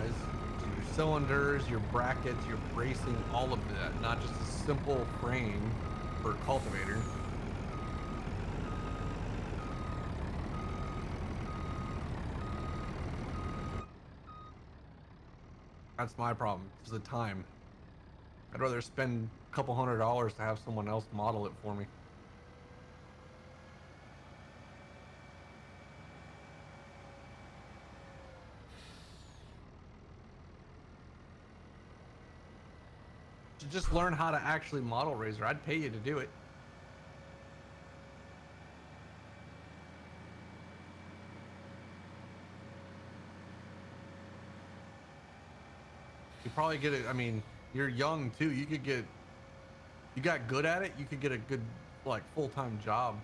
your cylinders, your brackets, your bracing, all of that, not just a simple frame for a cultivator. That's my problem. It's the time. I'd rather spend a couple $100 to have someone else model it for me. To just learn how to actually model Razor, I'd pay you to do it. You probably get it. I mean, you're young too. You could get You got good at it, you could get a good like full-time job.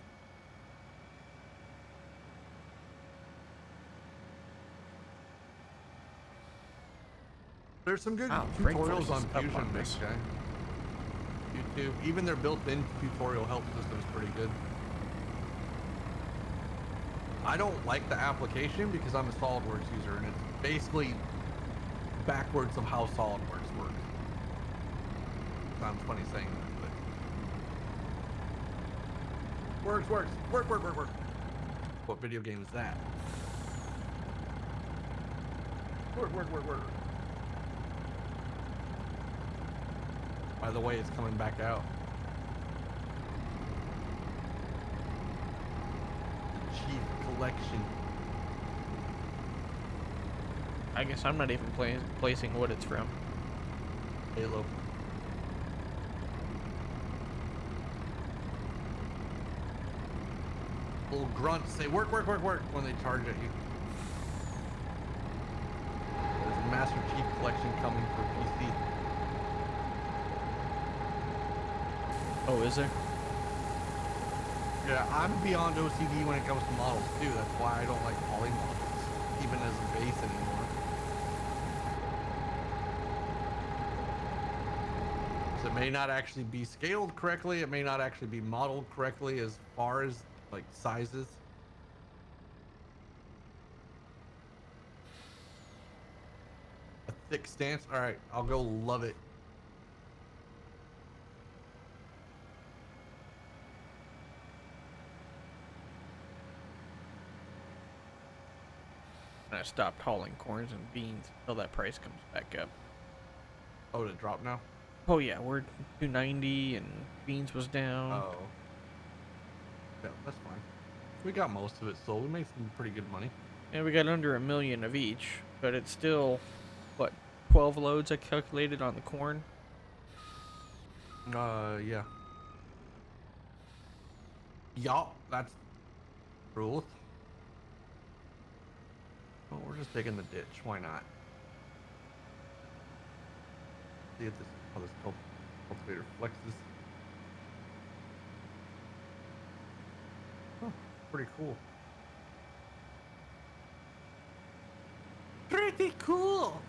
There's some good Wow, brake tutorials force on is up Fusion, on big this. guy. YouTube, even their built-in tutorial help system is pretty good. I don't like the application because I'm a SolidWorks user, and it's basically backwards of how SolidWorks works. Sounds funny saying that, but works. Work. What video game is that? Work. By the way, it's coming back out. Chief Collection. I guess I'm not even placing what it's from. Halo. Little grunts say work when they charge at you. There's a Master Chief Collection coming for PC. Oh, is there? Yeah, I'm beyond OCD when it comes to models too. That's why I don't like poly models, even as a base anymore. So it may not actually be scaled correctly. It may not actually be modeled correctly as far as like sizes. A thick stance. All right, I'll go love it. I stopped hauling corns and beans until that price comes back up. Oh, did it drop now? Oh yeah, we're 290 and beans was down. Oh. Yeah, that's fine. We got most of it sold. We made some pretty good money. And we got under $1 million of each, but it's still, what, 12 loads I calculated on the corn? Yeah. Yup, that's truth. Well, we're just digging the ditch. Why not? See if this how this cultivator flexes. Oh, pretty cool. Pretty cool.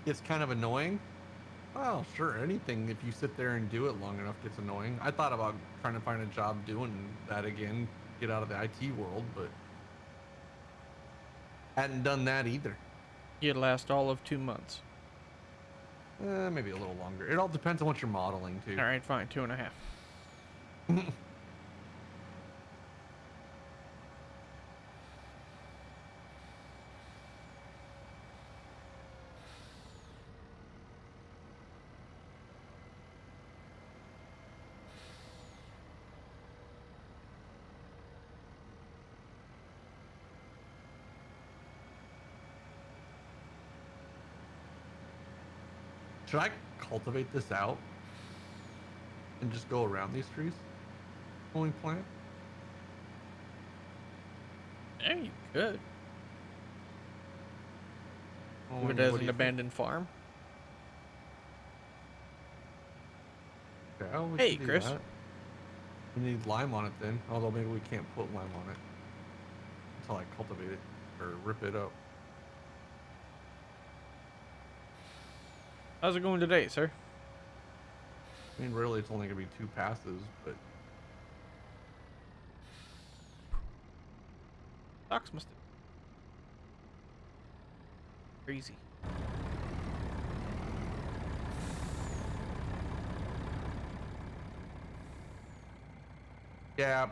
It's kind of annoying. Oh, sure. Anything if you sit there and do it long enough gets annoying. I thought about trying to find a job doing that again, get out of the IT world, but hadn't done that either. You'd last all of 2 months. Maybe a little longer. It all depends on what you're modeling too. All right, fine, 2.5. Should I cultivate this out and just go around these trees? Only plant? Yeah, you could. Well, If I it mean, has what do an you think? abandoned farm. Yeah, we Hey, can do Chris. that. We need lime on it then, although maybe we can't put lime on it until I cultivate it or rip it up. How's it going today, sir? I mean, really, it's only gonna be 2 passes, but Fox must have... Crazy. yeah,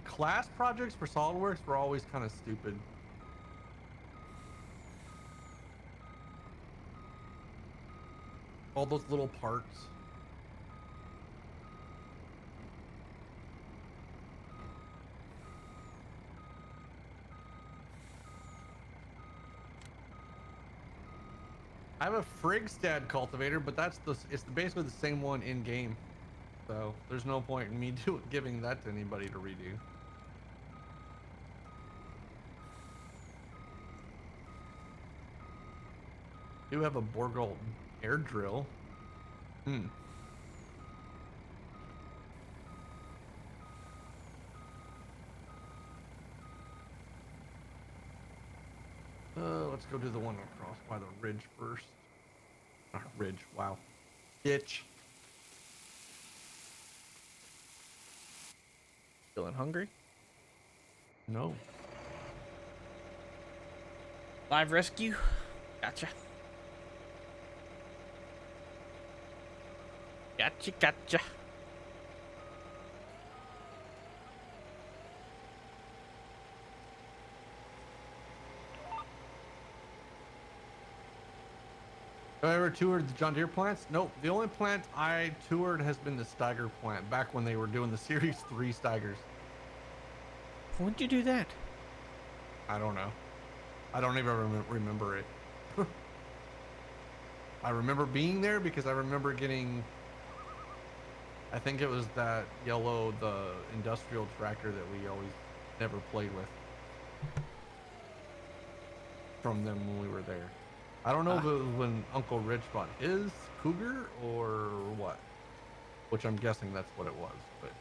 class projects for SolidWorks were always kind of stupid. All those little parts. I have a Frigstad cultivator, but it's basically the same one in game. So there's no point in me giving that to anybody to redo. Do have a Borgalt air drill. Hmm. Let's go do the one across by the ridge first. Ridge, wow. Ditch. Feeling hungry? No. Live rescue? Gotcha. Gotcha. Have I ever toured the John Deere plants? Nope. The only plant I toured has been the Steiger plant back when they were doing the Series 3 Steigers. When'd you do that? I don't know. I don't even remember it. I remember being there because I remember getting, I think it was that yellow, the industrial tractor that we always never played with from them when we were there. I don't know if it was when Uncle Rich bought his Cougar or what, which I'm guessing that's what it was, but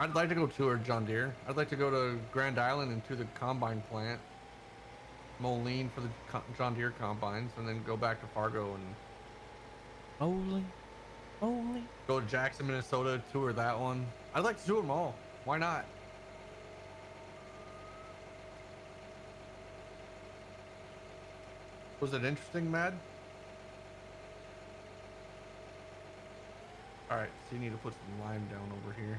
I'd like to go tour John Deere. I'd like to go to Grand Island and to the combine plant, Moline for the John Deere combines, and then go back to Fargo and Holy. go to Jackson, Minnesota, tour that one. I'd like to tour them all. Why not? Was it interesting, Mad? All right, so you need to put some lime down over here.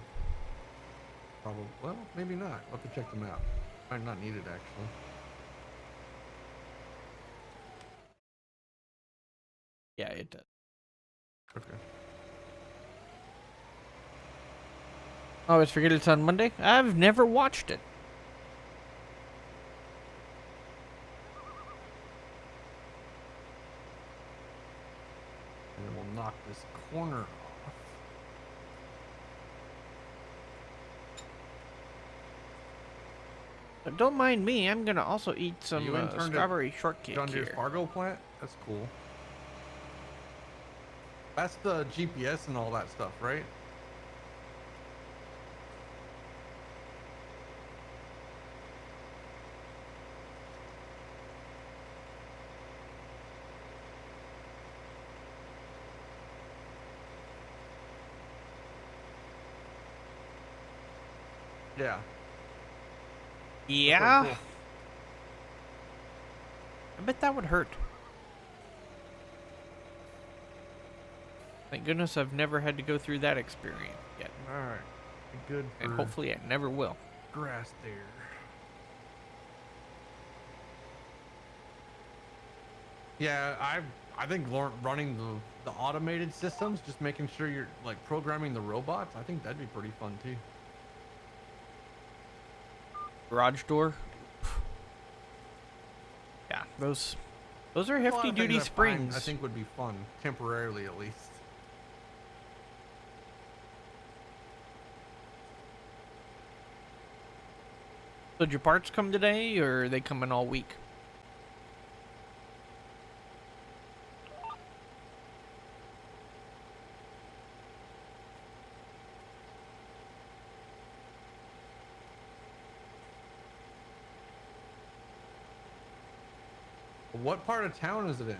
Probably, well, maybe not. We'll have to check them out. Might not need it, actually. Yeah, it does. Okay. I always forget it's on Monday. I've never watched it. And then we'll knock this corner off. But don't mind me. I'm gonna also eat some strawberry shortcake John Deere's here. Fargo plant? That's cool. That's the GPS and all that stuff, right? Yeah. Yeah. Cool. I bet that would hurt. Thank goodness I've never had to go through that experience yet. All right. Good for And hopefully I never will. grass there. Yeah, I think running the automated systems, just making sure you're like programming the robots, I think that'd be pretty fun too. Garage door. Yeah, those are hefty duty springs. I think would be fun, temporarily at least. So did your parts come today, or are they coming all week? What part of town is it in?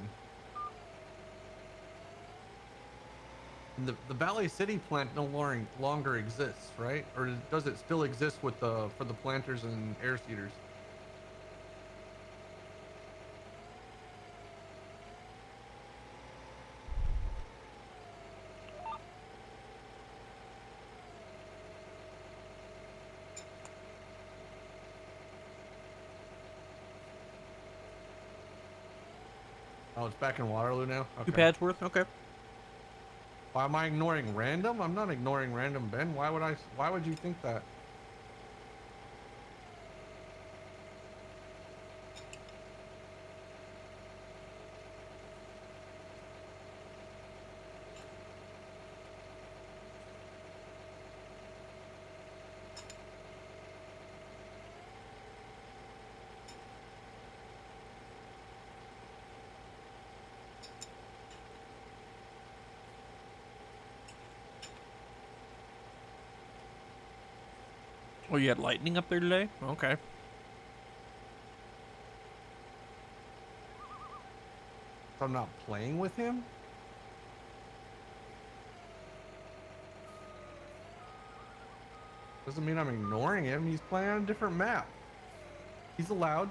The Valley City plant no longer exists, right? Or does it still exist with for the planters and air seeders? Oh, it's back in Waterloo now? Okay. 2 pads worth? Okay. Why am I ignoring random? I'm not ignoring random, Ben. Why would you think that? Oh, you had lightning up there today? Okay. So I'm not playing with him? Doesn't mean I'm ignoring him. He's playing on a different map. He's allowed.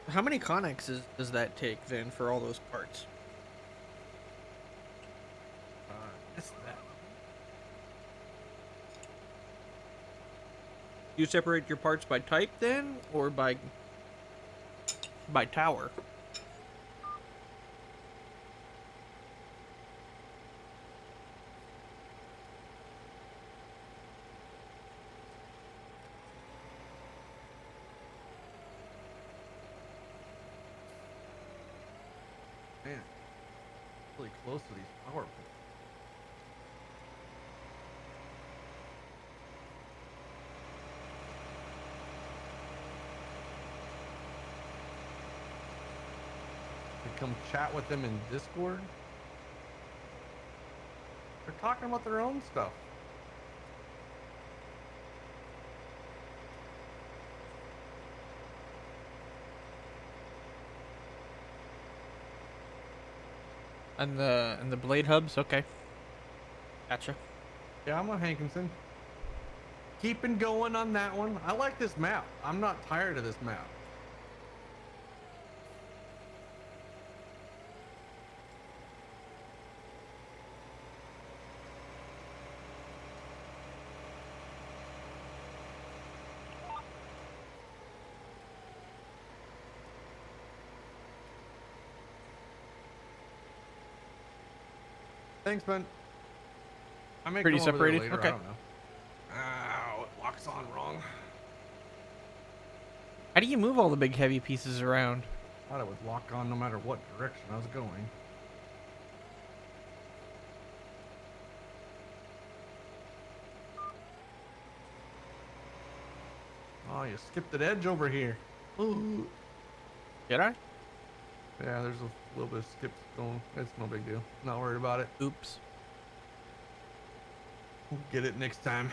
How many connexes does that take then for all those parts? It's that. You separate your parts by type then, or by tower? Man, really close to these power points. Come chat with them in Discord. They're talking about their own stuff. And the blade hubs, okay. Gotcha. Yeah, I'm on Hankinson. Keeping going on that one. I like this map. I'm not tired of this map. Thanks, man. I may Pretty come over there separated? later, Okay. I don't know. Ow, it locks on wrong. How do you move all the big heavy pieces around? Thought it would lock on no matter what direction I was going. Oh, you skipped an edge over here. Ooh. Did I? Yeah, there's a little bit of skips going. It's no big deal. Not worried about it. Oops. We'll get it next time.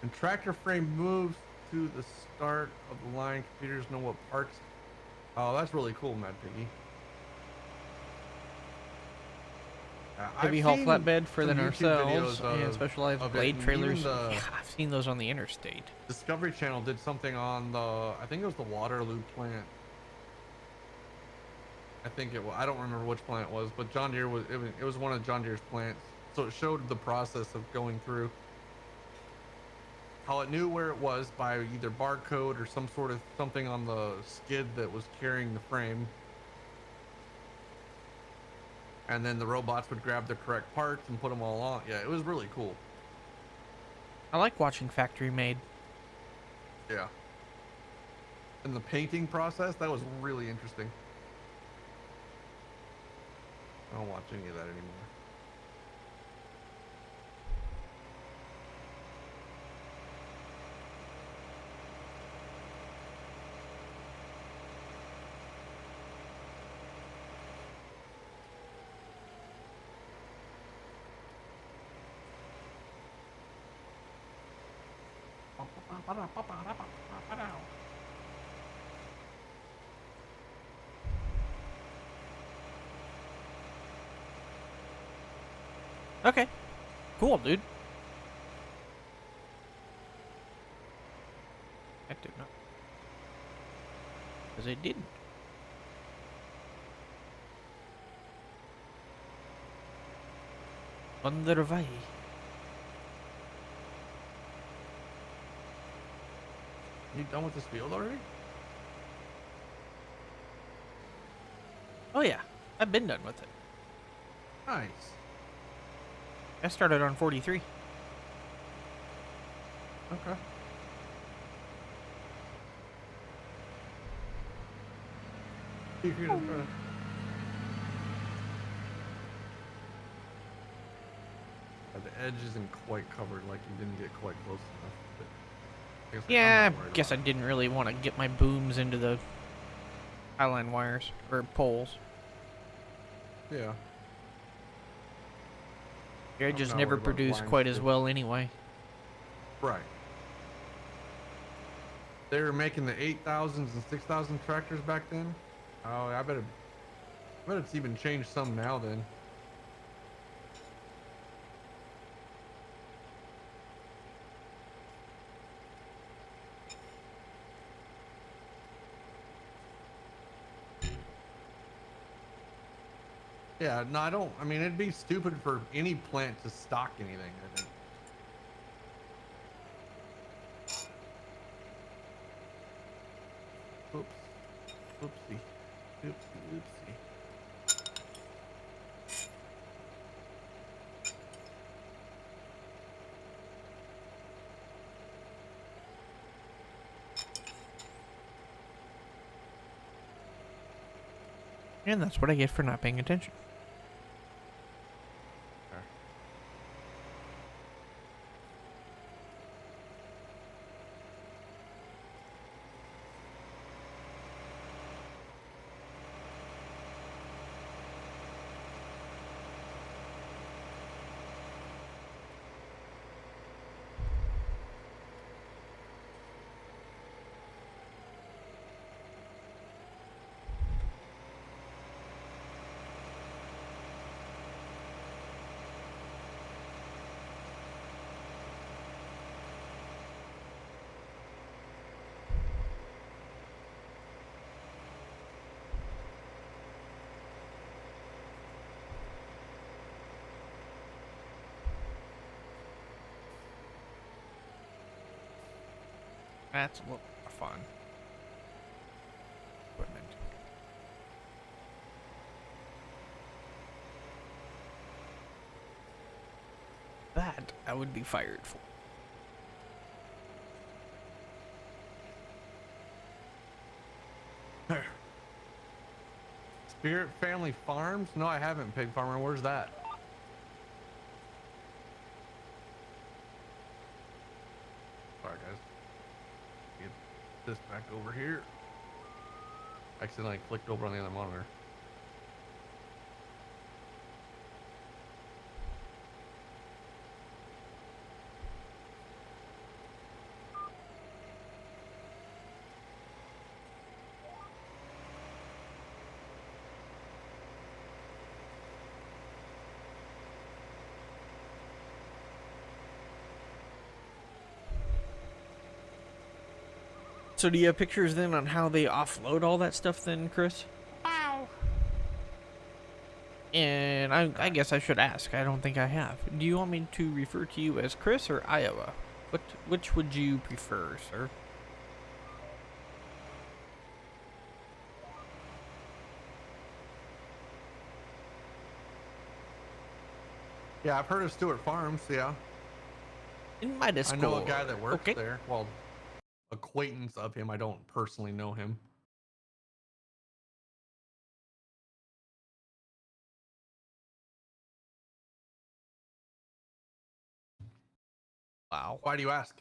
And tractor frame moves to the start of the line. Computers know what parts. Oh, that's really cool, Mad Piggy. Heavy I've haul seen flatbed for some than YouTube ourselves videos and specialized of it, blade and trailers. even the Yeah, I've seen those on the interstate. Discovery Channel did something on the, I think it was the Waterloo plant. I think it was, I don't remember which plant it was, but John Deere was, it was one of John Deere's plants. So it showed the process of going through. How it knew where it was by either barcode or some sort of something on the skid that was carrying the frame. And then the robots would grab the correct parts and put them all on. Yeah, it was really cool. I like watching factory made. Yeah. And the painting process, that was really interesting. I don't watch any of that anymore. Okay. Cool, dude. I did not. Because I didn't. Underway. You done with this field already? Oh yeah, I've been done with it. Nice. I started on 43. Okay. If you're gonna try to... The edge isn't quite covered, like you didn't get quite close enough. But I guess Yeah, I'm not I worried guess I about it. didn't really want to get my booms into the highline wires or poles. Yeah. They I'm just not never worried about produce line quite as skips. well anyway. Right. They were making the 8,000s and 6,000 tractors back then. Oh, I bet it's even changed some now then. Yeah, no, I don't. I mean, it'd be stupid for any plant to stock anything, I think. Oops. Oopsie. Oopsie, oopsie. And that's what I get for not paying attention. Okay. That's a little more fun. Equipment. That I would be fired for. Spirit Family Farms? No, I haven't, Pig Farmer. Where's that? Sorry, guys. Get this back over here. Accidentally clicked over on the other monitor. So do you have pictures then on how they offload all that stuff then, Chris? Wow. And I guess I should ask. I don't think I have. Do you want me to refer to you as Chris or Iowa? Which would you prefer, sir? Yeah, I've heard of Stewart Farms, yeah. In my Discord. I know a guy that works Okay. there. Well, acquaintance of him. I don't personally know him. Wow. Why do you ask?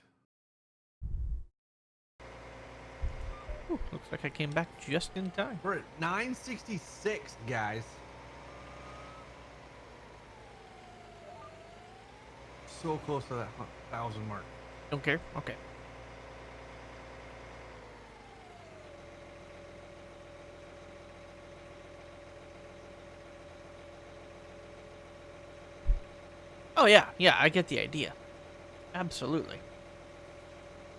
Ooh, looks like I came back just in time. We're at 966, guys. So close to that 1,000 mark. Don't care? Okay. Oh yeah, yeah, I get the idea. Absolutely.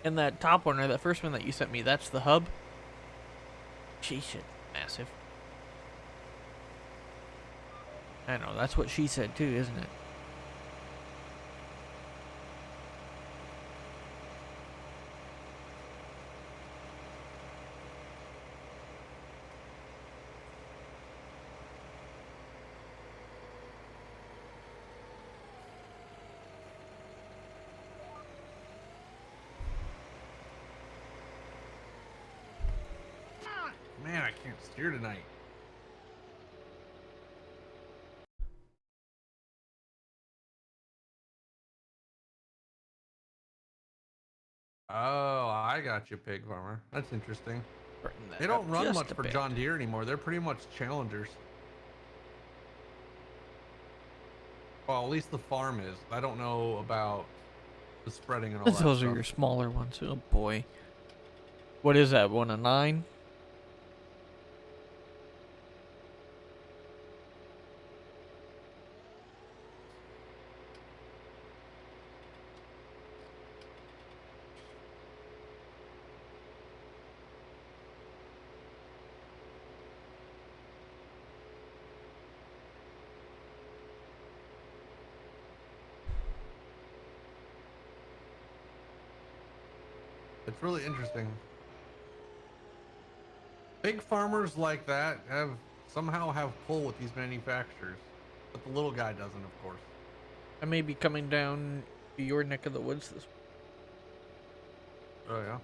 And that top one, or that first one that you sent me, that's the hub? Sheesh, it's massive. I know, that's what she said too, isn't it? Man, I can't steer tonight. Oh, I got you, pig farmer. That's interesting. Brighten They that up don't run much just a for bit. John Deere anymore. They're pretty much challengers. Well, at least the farm is. I don't know about the spreading and all that Those are stuff. your smaller ones. Oh boy. What is that one, a 9? It's really interesting. Big farmers like that somehow have pull with these manufacturers, but the little guy doesn't, of course. I may be coming down to your neck of the woods this. Oh yeah.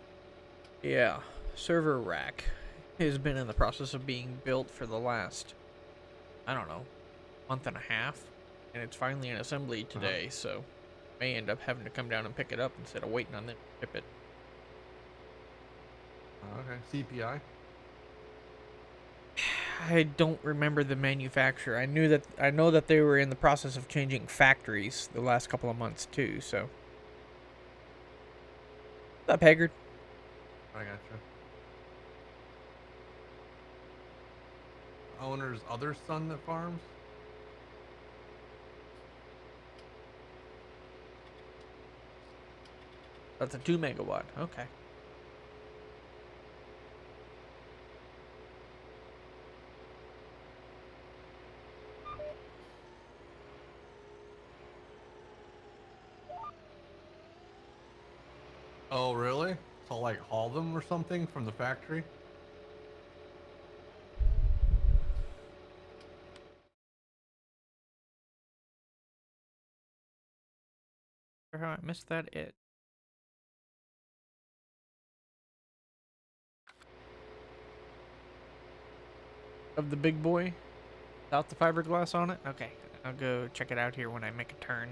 Yeah, server rack has been in the process of being built for the last, I don't know, month and a half, and it's finally in assembly today. So may end up having to come down and pick it up instead of waiting on them to ship it. Okay. CPI. I don't remember the manufacturer. I know that they were in the process of changing factories the last couple of months too. So, what's up, Haggard? I got you. Owner's other son that farms. That's a 2 megawatt. Okay. Oh really? So like haul them or something from the factory? How I missed that it. Of the big boy without the fiberglass on it? Okay. I'll go check it out here when I make a turn.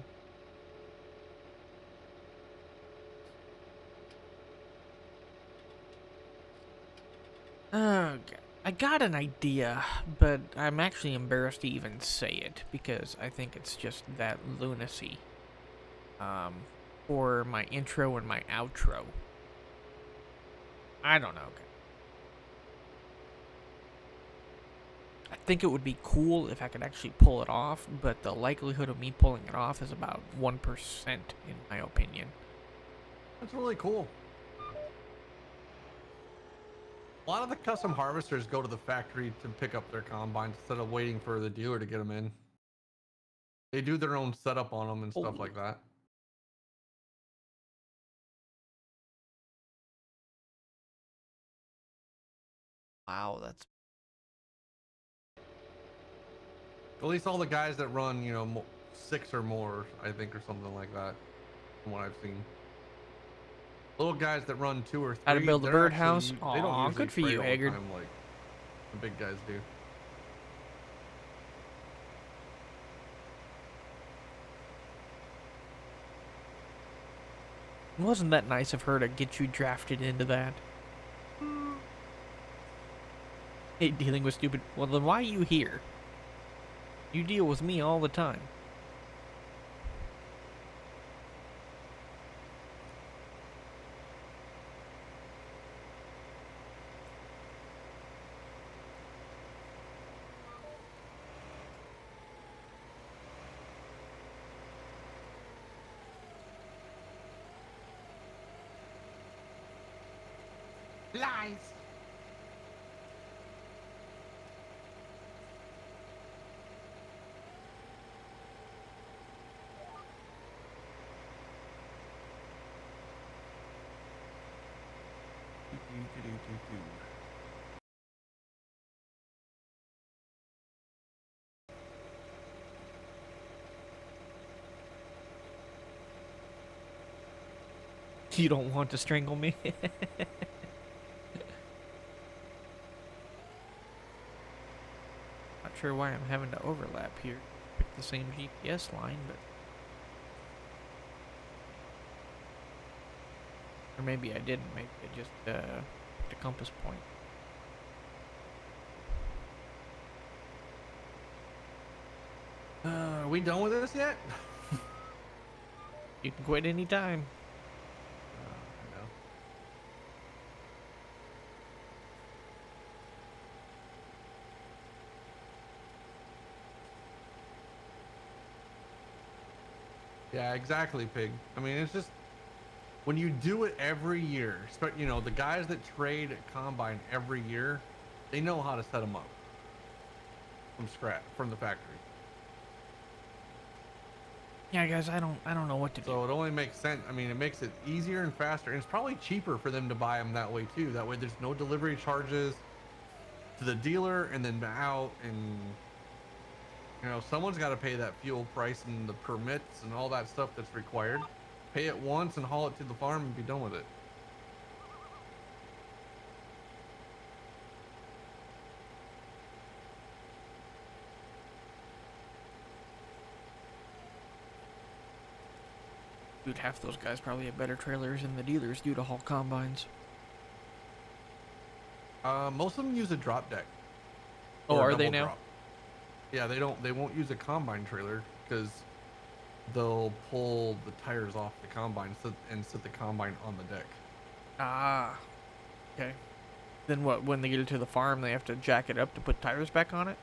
Okay. I got an idea, but I'm actually embarrassed to even say it because I think it's just that lunacy. For my intro and my outro. I don't know. I think it would be cool if I could actually pull it off, but the likelihood of me pulling it off is about 1% in my opinion. That's really cool. A lot of the custom harvesters go to the factory to pick up their combines instead of waiting for the dealer to get them in. They do their own setup on them and stuff Holy. like that. Wow, that's At least all the guys that run, 6 or more, I think, or something like that, from what I've seen. Little guys that run 2 or 3, how to build a they're birdhouse. actually, they don't Aw, usually good for spray you, all the Haggard. time like the big guys do. Wasn't that nice of her to get you drafted into that? Hey, dealing with stupid. Well, then why are you here? You deal with me all the time. supplies. You don't want to strangle me? Not sure why I'm having to overlap here. Pick the same GPS line, but... Or maybe I didn't. Maybe I just picked a compass point. Are we done with this yet? You can quit anytime. I know. Yeah, exactly, Pig. I mean, it's just when you do it every year, you know, the guys that trade at Combine every year, they know how to set them up from scratch, from the factory. Yeah, guys, I don't know what to do. So it only makes sense. I mean, it makes it easier and faster, and it's probably cheaper for them to buy them that way too. That way, there's no delivery charges to the dealer and then out, and you know, someone's got to pay that fuel price and the permits and all that stuff that's required. Pay it once and haul it to the farm and be done with it. Dude, half those guys probably have better trailers than the dealers do to haul combines. Most of them use a drop deck. Oh, or a are they double now? drop. Yeah, they won't use a combine trailer because they'll pull the tires off the combine and sit the combine on the deck. Ah, okay. Then what, when they get it to the farm, they have to jack it up to put tires back on it?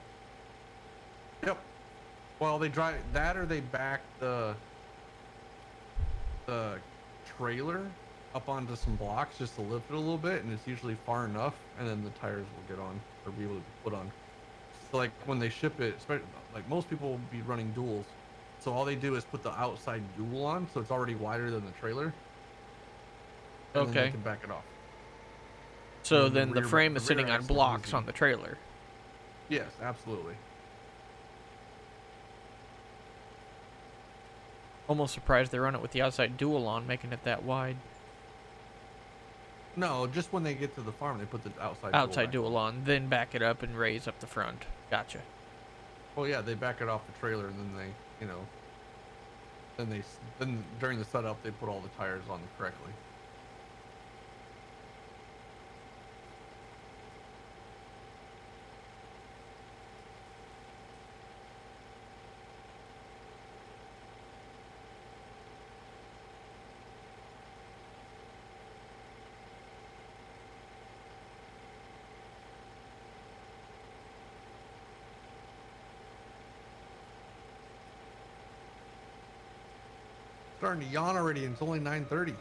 Yep. Well, they drive that, or they back the trailer up onto some blocks just to lift it a little bit, and it's usually far enough, and then the tires will get on or be able to be put on. So like when they ship it, especially, like most people will be running duals, so all they do is put the outside dual on, so it's already wider than the trailer, and then they Okay. can back it off. So And then the frame is rear sitting on axle is blocks easy. on the trailer. Yes, absolutely. Almost surprised they run it with the outside dual on, making it that wide. No, just when they get to the farm, they put the outside Outside dual dual on, then back it up and raise up the front. Gotcha. Well, yeah, they back it off the trailer, and then they, you know, then during the setup they put all the tires on correctly. Starting to yawn already, and it's only 9:30.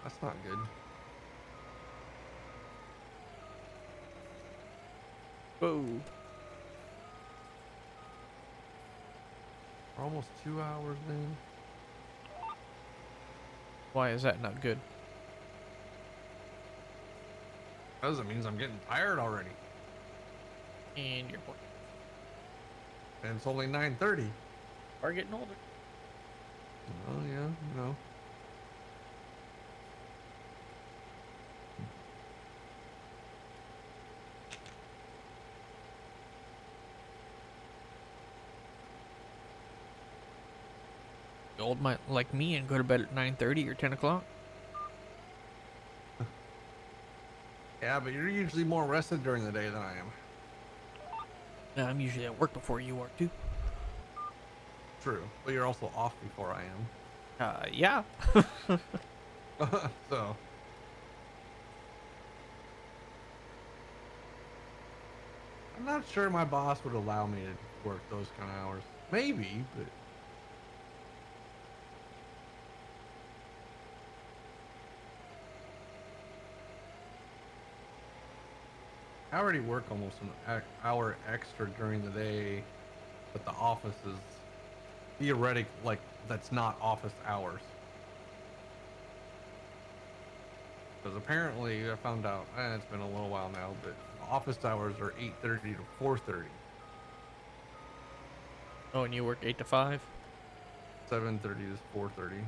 That's not good. Whoa. We're almost 2 hours, man. Why is that not good? Because it means I'm getting tired already, And your point. and it's only 9:30. Are getting older. Oh yeah, you know. The old might like me and go to bed at 9:30 or 10 o'clock. Yeah, but you're usually more rested during the day than I am. I'm usually at work before you are too. True, but you're also off before I am. Yeah. So. I'm not sure my boss would allow me to work those kind of hours. Maybe, but I already work almost an hour extra during the day, but the office is theoretic, like that's not office hours. Because apparently I found out, it's been a little while now, but office hours are 8:30 to 4:30. Oh, and you work 8 to 5? 7:30 to 4:30.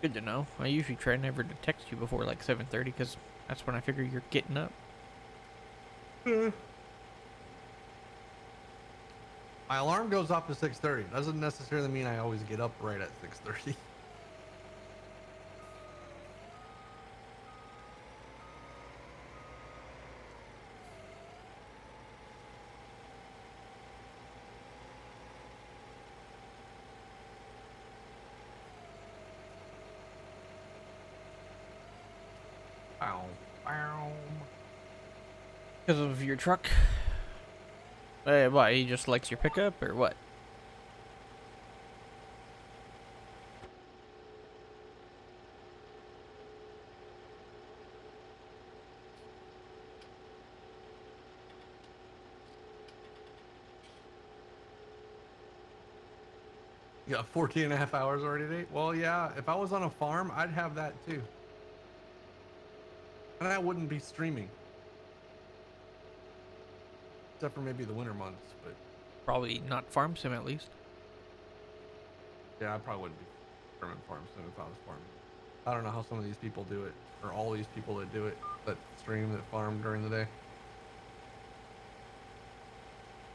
Good to know. I usually try never to text you before like 7:30 because that's when I figure you're getting up. My alarm goes off at 6:30. Doesn't necessarily mean I always get up right at 6:30. Bow, bow. Because of your truck? What, he just likes your pickup or what? You got 14 and a half hours already today? Well, yeah, if I was on a farm, I'd have that too. And I wouldn't be streaming. Except for maybe the winter months, but Probably not farm sim at least. yeah, I probably wouldn't be streaming farms then if I was farming. I don't know how some of these people do it, or all these people that do it, that stream, that farm during the day.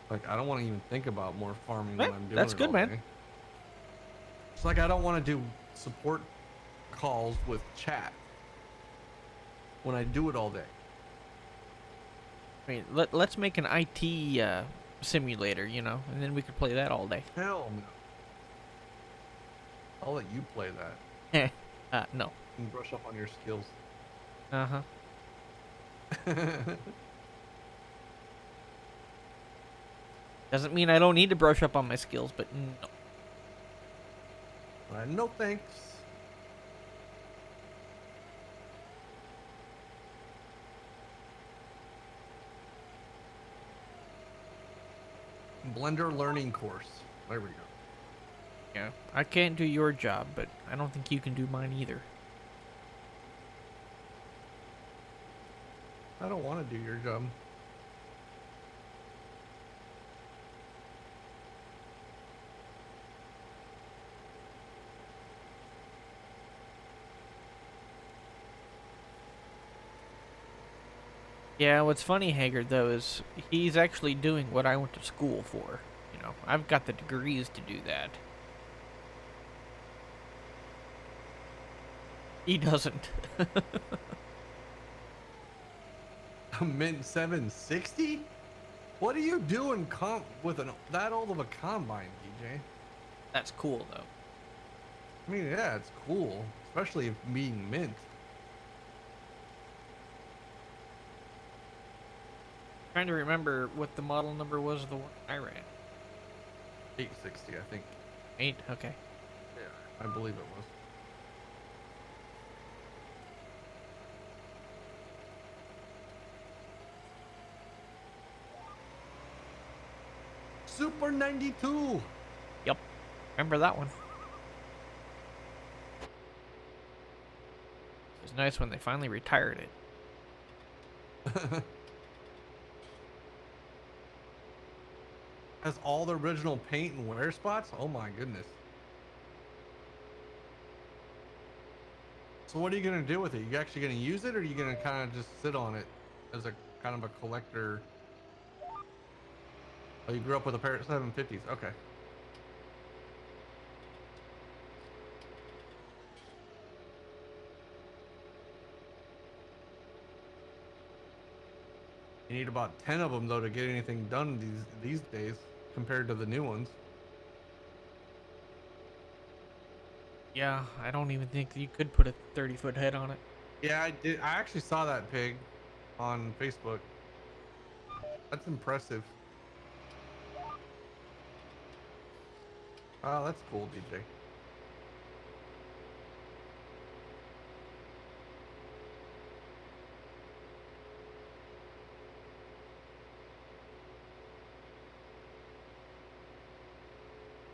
Like, I don't want to even think about more farming when I'm doing That's it good, all man. day. It's like I don't want to do support calls with chat when I do it all day. I mean, let's make an IT simulator, you know, and then we could play that all day. Hell no. I'll let you play that. No. You can brush up on your skills. Uh-huh. Doesn't mean I don't need to brush up on my skills, but no. No thanks. Blender learning course. There we go. Yeah, I can't do your job, but I don't think you can do mine either. I don't want to do your job. Yeah, what's funny, Haggard, though, is he's actually doing what I went to school for. You know, I've got the degrees to do that. He doesn't. Mint 760? What are you doing with that old of a combine, DJ? That's cool, though. I mean, yeah, it's cool, especially if being mint. Trying to remember what the model number was of the one I ran. 860, I think. 8? Okay. Yeah, I believe it was. Super 92. Yep. Remember that one. It was nice when they finally retired it. Has all the original paint and wear spots? Oh my goodness. So what are you gonna do with it? You actually gonna use it, or are you gonna kind of just sit on it as a kind of a collector? Oh, you grew up with a pair of 750s. Okay. You need about 10 of them though to get anything done these days compared to the new ones. Yeah, I don't even think you could put a 30-foot head on it. Yeah, I did. I actually saw that pig on Facebook. That's impressive. Oh, that's cool, DJ.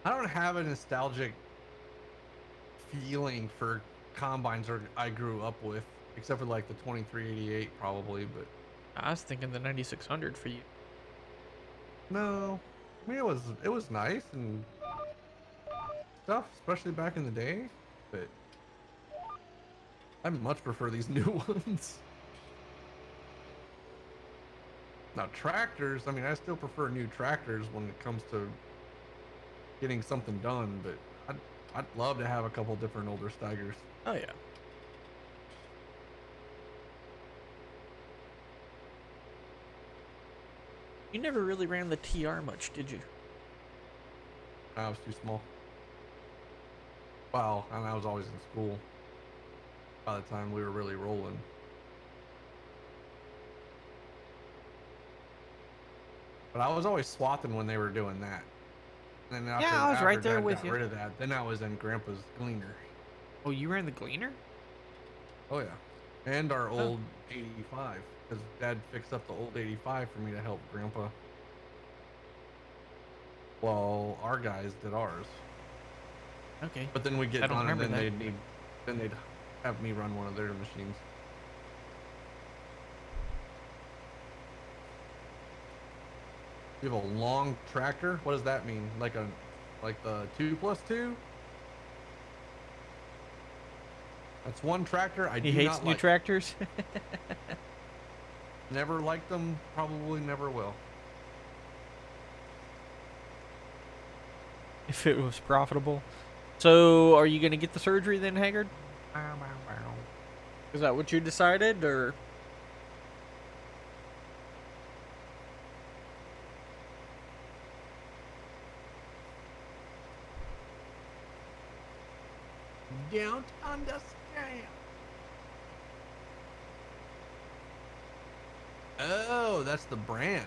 I don't have a nostalgic feeling for combines or I grew up with, except for like the 2388 probably, but I was thinking the 9600 for you. no. I mean it was nice and stuff, especially back in the day, but I much prefer these new ones. Now tractors, I mean I still prefer new tractors when it comes to getting something done, but I'd love to have a couple different older Steigers. Oh yeah. You never really ran the TR much, did you? I was too small. Well, and I was always in school by the time we were really rolling. But I was always swathing when they were doing that. And then Yeah, I was right there Dad with got you. rid of that, then I was in Grandpa's Gleaner. Oh, you ran the Gleaner? Oh yeah, and our Oh, old 85, because Dad fixed up the old 85 for me to help Grandpa. Well, our guys did ours, okay. but then we I get don't done, and remember that. then they'd have me run one of their machines. You have a long tractor? What does that mean? Like the 2+2? That's one tractor I He do hates not new like. tractors. Never liked them. Probably never will. If it was profitable. So, are you gonna get the surgery then, Haggard? Bow, bow, bow. Is that what you decided, or? Don't understand. Oh, that's the brand.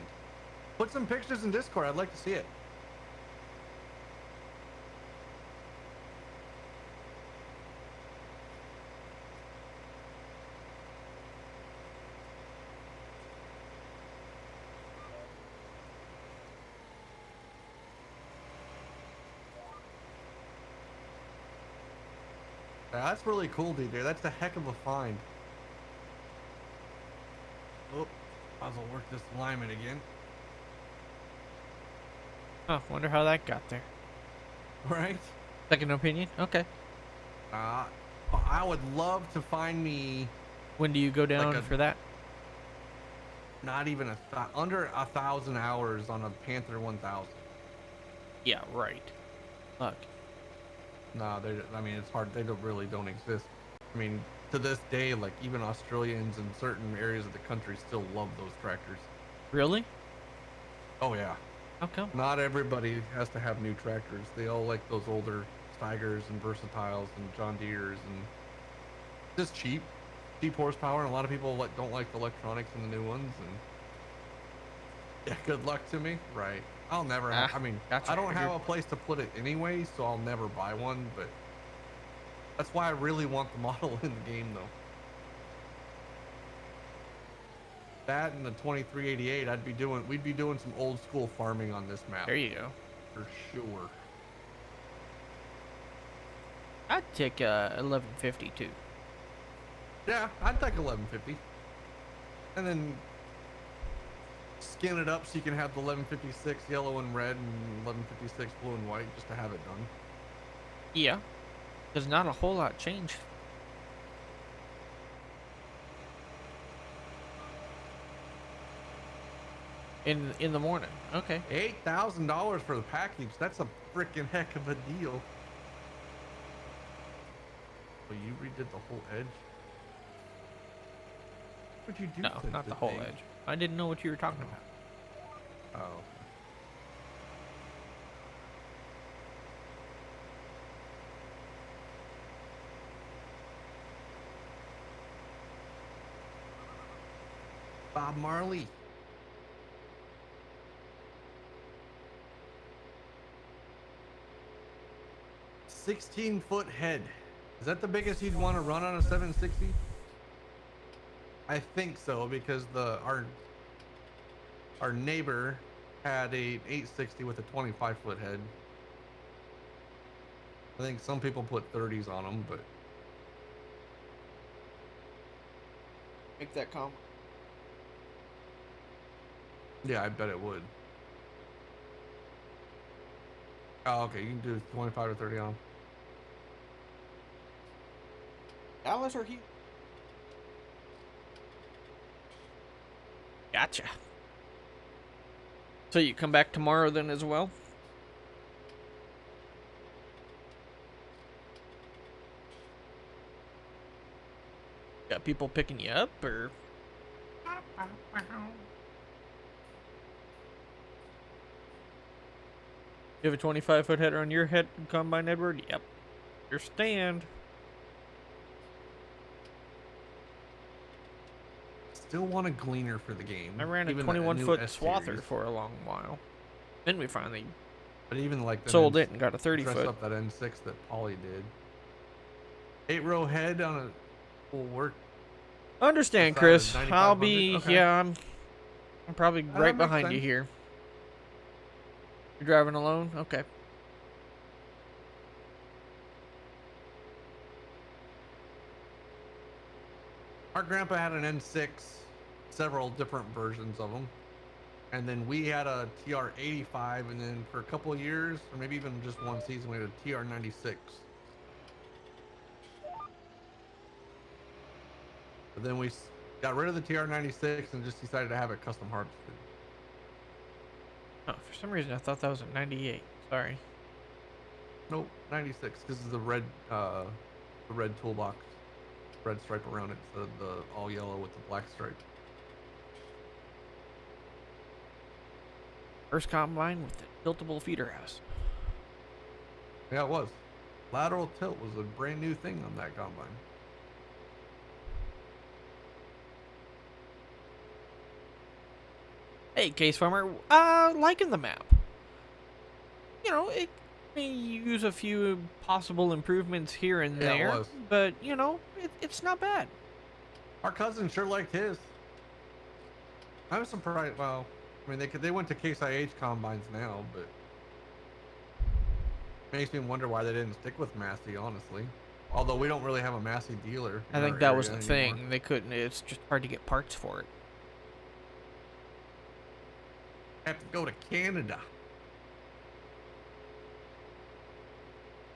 Put some pictures in Discord. I'd like to see it. That's really cool, DJ. That's a heck of a find. Oh, might as well work this alignment again. Oh, wonder how that got there. Right? Second opinion. Okay. Uh, I would love to find me When do you go like down for that? not even under 1,000 hours on a Panther 1000. Yeah, right. Look. No, I mean, it's hard. They don't exist. I mean, to this day, like even Australians in certain areas of the country still love those tractors. Really? Oh yeah. How come? Not everybody has to have new tractors. They all like those older Steigers and Versatiles and John Deeres and just cheap horsepower. And a lot of people don't like the electronics in the new ones. And yeah, good luck to me. Right. I'll never have. I mean, gotcha, I don't have Haggard. a place to put it anyway, so I'll never buy one. But that's why I really want the model in the game, though. That and the 2388, we'd be doing some old school farming on this map There you go. for sure. I'd take 1150 too. Yeah, I'd take 1150, and then skin it up so you can have the 1156 yellow and red and 1156 blue and white just to have it done. Yeah. There's not a whole lot changed. In the morning. Okay. $8,000 for the package. That's a freaking heck of a deal. Oh, you redid the whole edge? What'd you do No, to not the whole thing? edge. I didn't know what you were talking about. Oh. Bob Marley. 16-foot head. Is that the biggest you'd want to run on a 760? I think so, because our neighbor had a 860 with a 25-foot head. I think some people put 30s on them, but Make that comment. yeah, I bet it would. Oh, okay, you can do 25 or 30 on them. Alice or Hugh? Gotcha. So you come back tomorrow then as well? Got people picking you up, or? You have a 25-foot header on your head combine, Edward? Yep. Your stand. Still want a gleaner for the game. I ran a even 21-foot new swather for a long while. Then we finally but even like the sold it and got a 30-foot. Dress up that N6 that Polly did. 8-row head on a will work. Understand, Chris. I'll 9500? be Okay. yeah. I'm probably right makes behind you sense. here. You're driving alone? Okay. Our grandpa had an N6, several different versions of them. And then we had a TR85, and then for a couple of years, or maybe even just one season, we had a TR96. But then we got rid of the TR96 and just decided to have it custom harvested. Oh, for some reason I thought that was a 98. Sorry. Nope, 96, because of the red toolbox, red stripe around it, instead of the all yellow with the black stripe. First combine with the tiltable feeder house. Yeah, it was. Lateral tilt was a brand new thing on that combine. Hey, Case Farmer, liking the map. You know, it may use a few possible improvements here and Yeah, it there, was. but you know, it's not bad. Our cousin sure liked his. I'm surprised. Well, I mean, they went to Case IH combines now, but makes me wonder why they didn't stick with Massey, honestly. Although we don't really have a Massey dealer. I in think our that was area the anymore. thing. They couldn't. It's just hard to get parts for it. Have to go to Canada.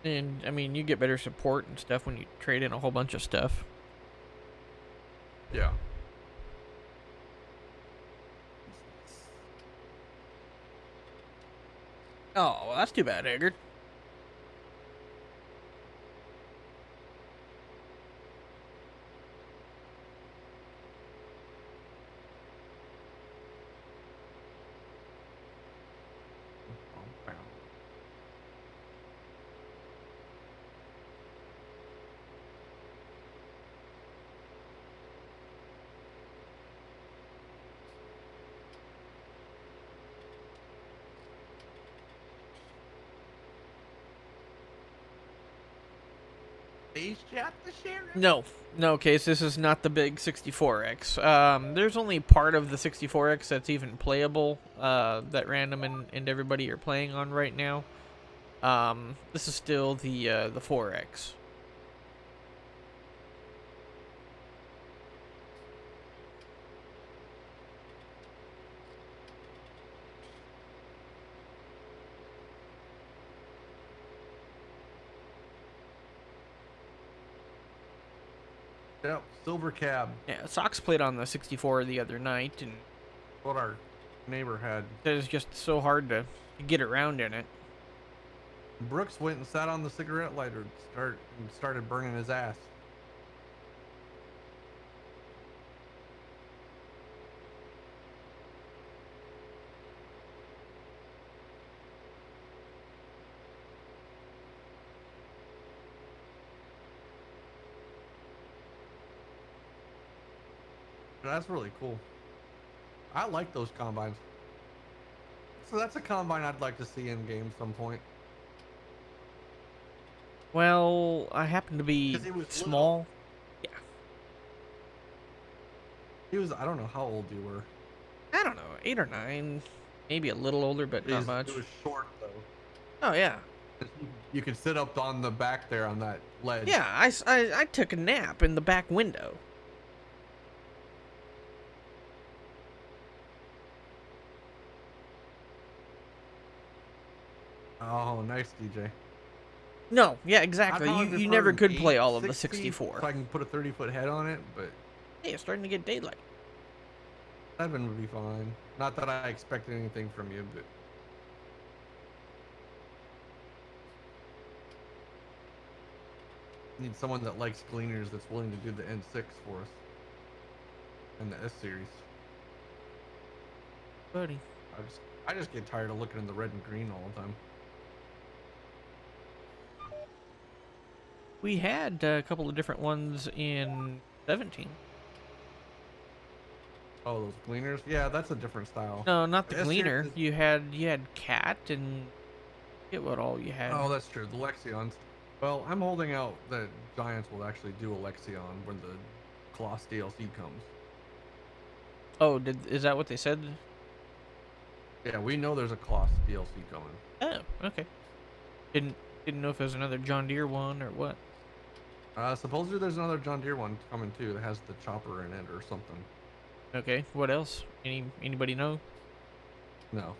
And I mean, you get better support and stuff when you trade in a whole bunch of stuff. Yeah. Oh, well, that's too bad, Eggert. They shot the sheriff. No, Case. This is not the big 64X. There's only part of the 64X that's even playable. That Random and everybody are playing on right now. This is still the 4X. Yep, silver cab. Yeah, Sox played on the 64 the other night, and What our neighbor had. it was just so hard to get around in it. Brooks went and sat on the cigarette lighter and started burning his ass. That's really cool. I like those combines. So that's a combine I'd like to see in game some point. Well, I happen to be Because he was little. small. Yeah. He was, I don't know how old you were. I don't know, 8 or 9, maybe a little older, but not much. It was short though. Oh yeah. You could sit up on the back there on that ledge. Yeah, I took a nap in the back window. Oh, nice, DJ. No, yeah, I'd exactly. probably You prefer never an could play all of the 860 64. so I can put a 30-foot head on it, but Hey, it's starting to get daylight. 7 would be fine. Not that I expected anything from you, but need someone that likes gleaners that's willing to do the N6 for us and the S series. Buddy. I just get tired of looking in the red and green all the time. We had a couple of different ones in 17. Oh, those gleaners? Yeah, that's a different style. No, not the S Gleaner. series You had Cat and get what all you had. Oh, that's true. The Lexions. Well, I'm holding out that Giants will actually do a Lexion when the Colossus DLC comes. Oh, is that what they said? Yeah, we know there's a Colossus DLC coming. Oh, okay. Didn't know if there's another John Deere one or what. Supposedly there's another John Deere one coming too that has the chopper in it or something. Okay, what else? Anybody know? No.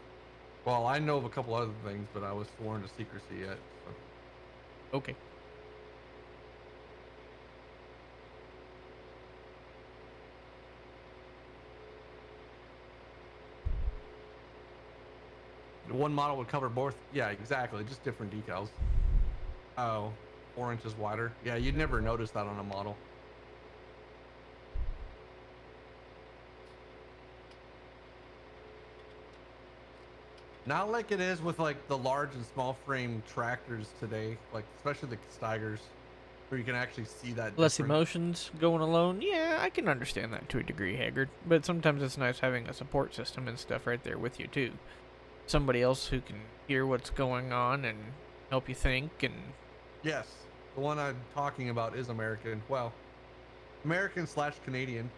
Well, I know of a couple other things, but I was sworn to secrecy yet. So. Okay. One model would cover both. Yeah, exactly. Just different decals. Oh, 4 inches wider. Yeah, you'd never notice that on a model. Not like it is with like the large and small frame tractors today, like especially the Steigers, where you can actually see that Less difference. emotions going alone. Yeah, I can understand that to a degree, Haggard. But sometimes it's nice having a support system and stuff right there with you too. Somebody else who can hear what's going on and help you think and... Yes, the one I'm talking about is American. Well, American/Canadian.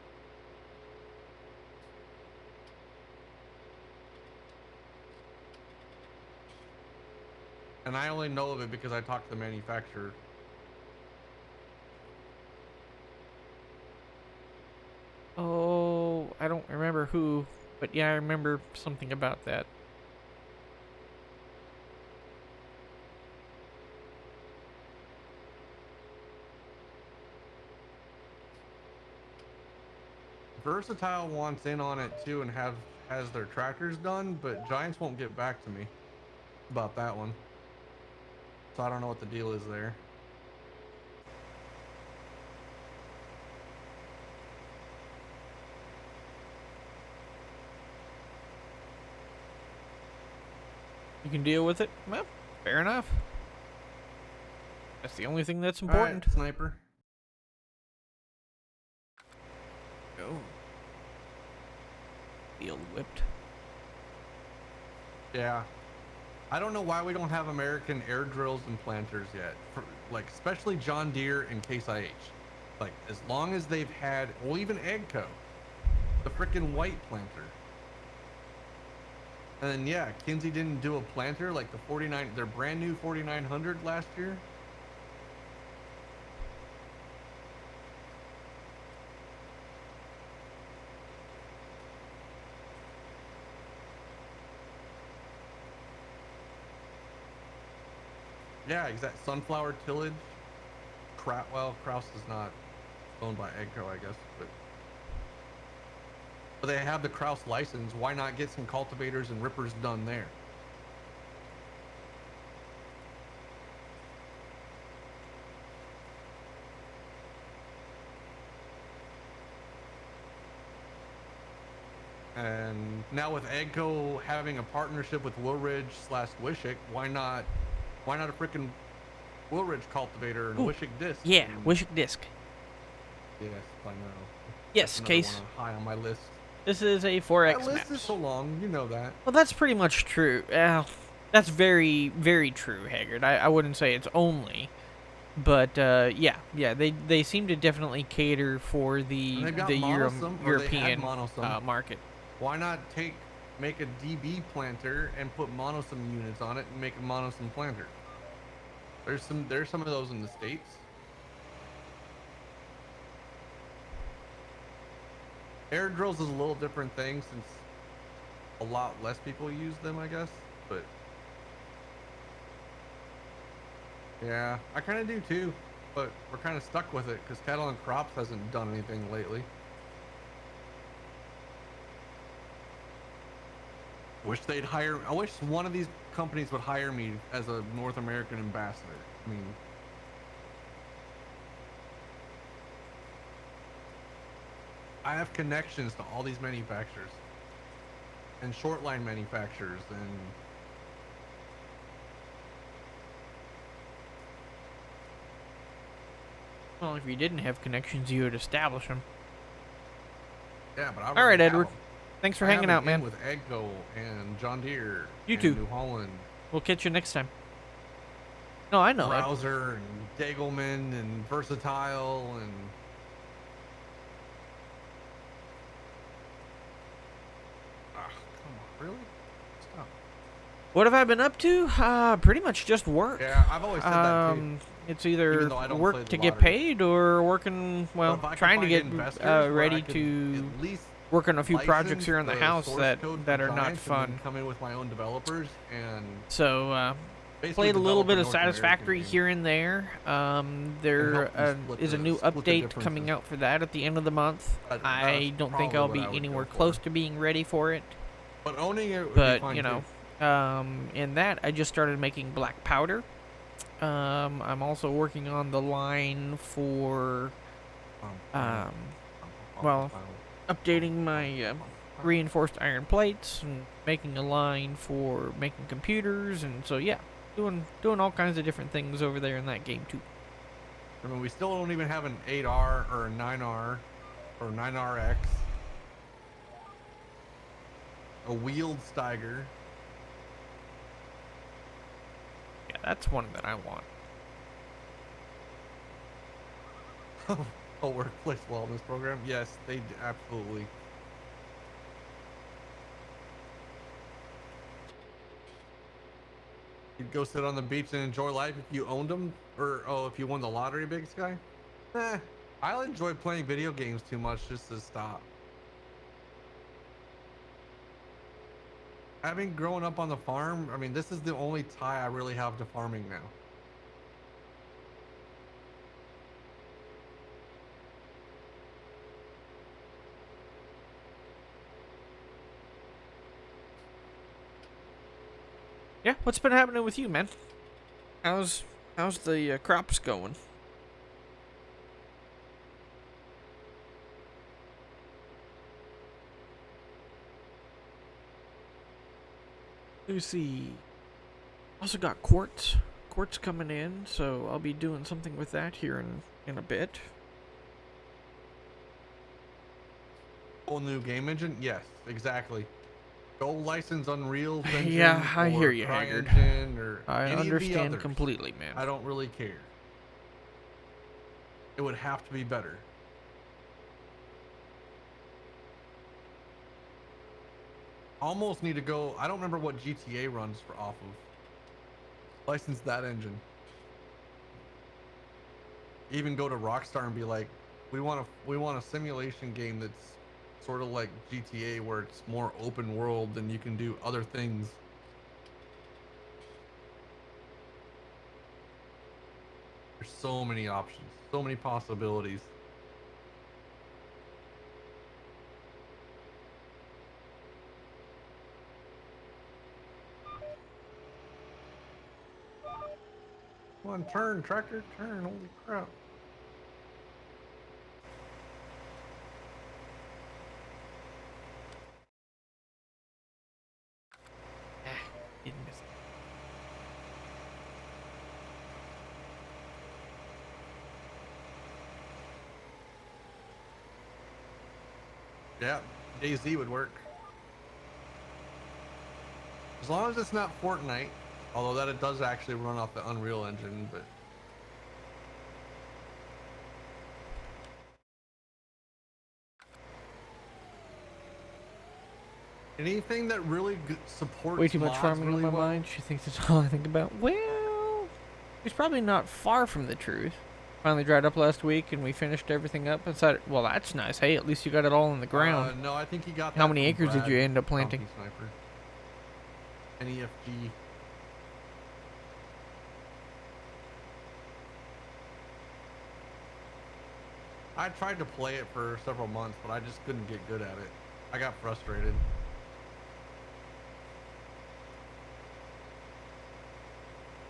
And I only know of it because I talked to the manufacturer. Oh, I don't remember who, but yeah, I remember something about that. Versatile wants in on it too and has their tractors done, but Giants won't get back to me about that one. So I don't know what the deal is there. You can deal with it? Well, fair enough. That's the only thing that's important. All right, sniper. Oh. Field whipped. Yeah. I don't know why we don't have American air drills and planters yet. Like, especially John Deere and Case IH. Like, as long as they've had, well, even Eggco, the freaking white planter. And then, yeah, Kinsey didn't do a planter like the 49, their brand new 4900 last year. Yeah, exact. Sunflower tillage. Well, Kraus is not owned by Eggco, I guess, but they have the Kraus license. Why not get some cultivators and rippers done there? And now with Eggco having a partnership with Woolridge/Wishick, why not a freaking Woolridge cultivator and Wishick disc? Yeah, Wishick disc. Yes, I know. Yes, Another Case. one high on my list. This is a 4X That list maps. is so long, you know that. Well, that's pretty much true. That's very, very true, Haggard. I wouldn't say it's only. But yeah, they seem to definitely cater for And the they've got the monosum, or they had European monosum. market. Why not make a DB planter and put monosum units on it and make a monosum planter? There's some of those in the States. Air drills is a little different thing since a lot less people use them, I guess. But yeah, I kind of do too. But we're kind of stuck with it because Cattle and Crops hasn't done anything lately. I wish one of these companies would hire me as a North American ambassador. I mean, I have connections to all these manufacturers and short line manufacturers, and Well, if you didn't have connections, you would establish them. yeah, but I All already right, have Edward. them. Thanks for I have hanging an out, in man. with Eggo and John Deere You and too. New Holland, We'll catch you next time. No, I know, Ed. Browser and Dagelman and Versatile and come on, really? Stop. What have I been up to? Pretty much just work. Yeah, I've always said that too. It's Even either though I don't play work the to get lottery. paid or working, But well, if I could trying to find get investors where ready I could to at least work on a few projects license here in the house source that code are for not Giants and then fun. come in with my own developers and So, basically played a little develop bit a of North American Satisfactory game here and there. There and help them is a new split the update differences. coming out for that at the end of the month. That's I don't think probably I'll what be I would go anywhere for. close to being ready for it. But owning it would be But, fine you too. know, in that, I just started making black powder. I'm also working on the line for, well, updating my reinforced iron plates and making a line for making computers, and so yeah, doing all kinds of different things over there in that game too. I mean, we still don't even have an 8R or a 9R or 9RX, a wheeled Steiger. Yeah, that's one that I want. A workplace wellness program? Yes, they absolutely. You'd go sit on the beach and enjoy life if you owned them, or if you won the lottery, big sky. I'll enjoy playing video games too much just to stop. Having grown up on the farm, I mean, this is the only tie I really have to farming now. Yeah, what's been happening with you, man? How's the crops going? Let's see. Also got quartz coming in, so I'll be doing something with that here in a bit. Whole new game engine? Yes, exactly. Go license Unreal Engine. Yeah, I hear or you, Haggard. CryEngine or I any of the understand others. completely, man. I don't really care. It would have to be better. Almost need to go. I don't remember what GTA runs for off of. License that engine. Even go to Rockstar and be like, we want a simulation game that's sort of like GTA where it's more open world and you can do other things. There's so many options, so many possibilities. Come on, turn, tractor, turn. Holy crap. Didn't miss it. Yeah, DayZ would work. As long as it's not Fortnite, although that it does actually run off the Unreal Engine, but Anything that really Way supports too much mods farming on really my well. mind. She thinks that's all I think about. Well, it's probably not far from the truth. Finally dried up last week, and we finished everything up inside. Well, that's nice. Hey, at least you got it all in the ground. No, I think he got How that many from acres did Brad, you end up planting? Bounty Sniper. NEFG. I tried to play it for several months, but I just couldn't get good at it. I got frustrated.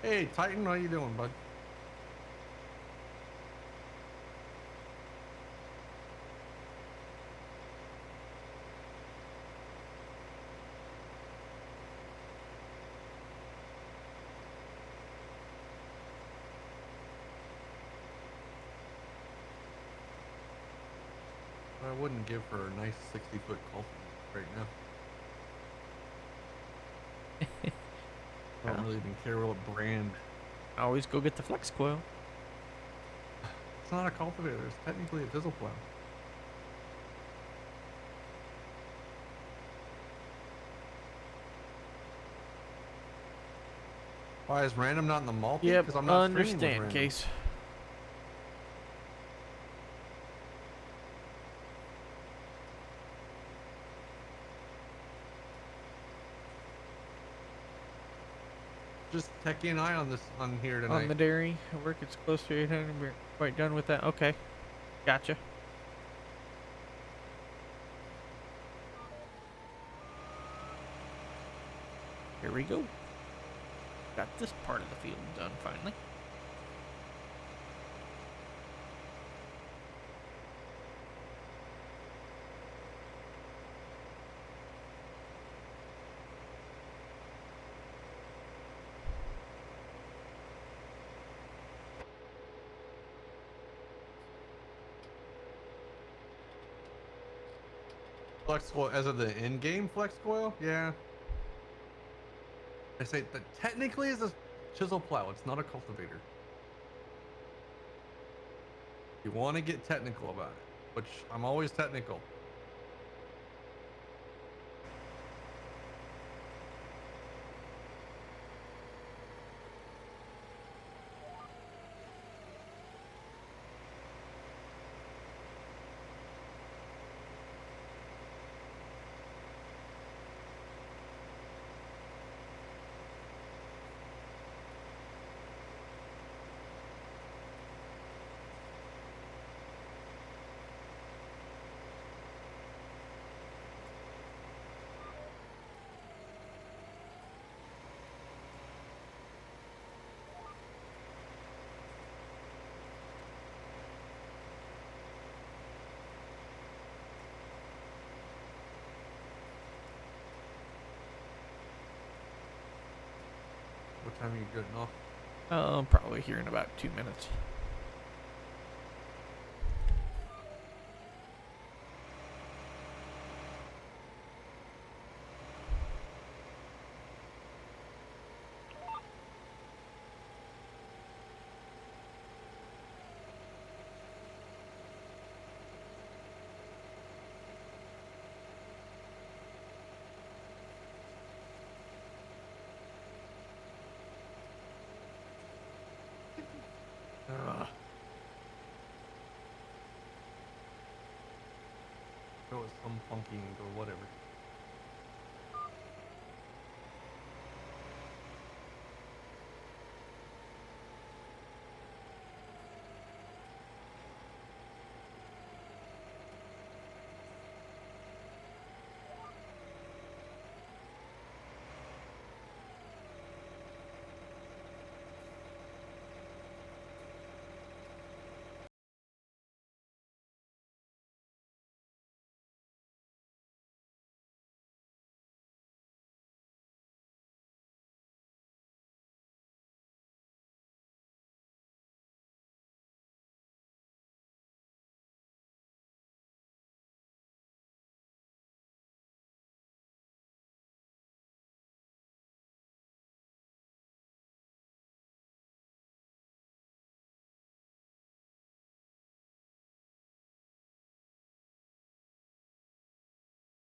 Hey, Titan, how you doing, bud? I wouldn't give her a nice 60-foot cultivator right now. I don't really even care what brand. I always go get the flex coil. It's not a cultivator. It's technically a chisel plow. Why is random not in the multi? Yep, Because I'm not streaming with understand, random. Case. Just techie and I on this on here tonight. On the dairy, work it's close to 800. We're quite done with that. Okay, gotcha. Here we go. Got this part of the field done finally. Flex coil as of the in-game flex coil? Yeah. I say that technically is a chisel plow. It's not a cultivator. You want to get technical about it, which I'm always technical. What time are you getting off? Probably here in about 2 minutes. Go with some funky or whatever.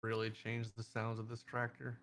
really change the sounds of this tractor.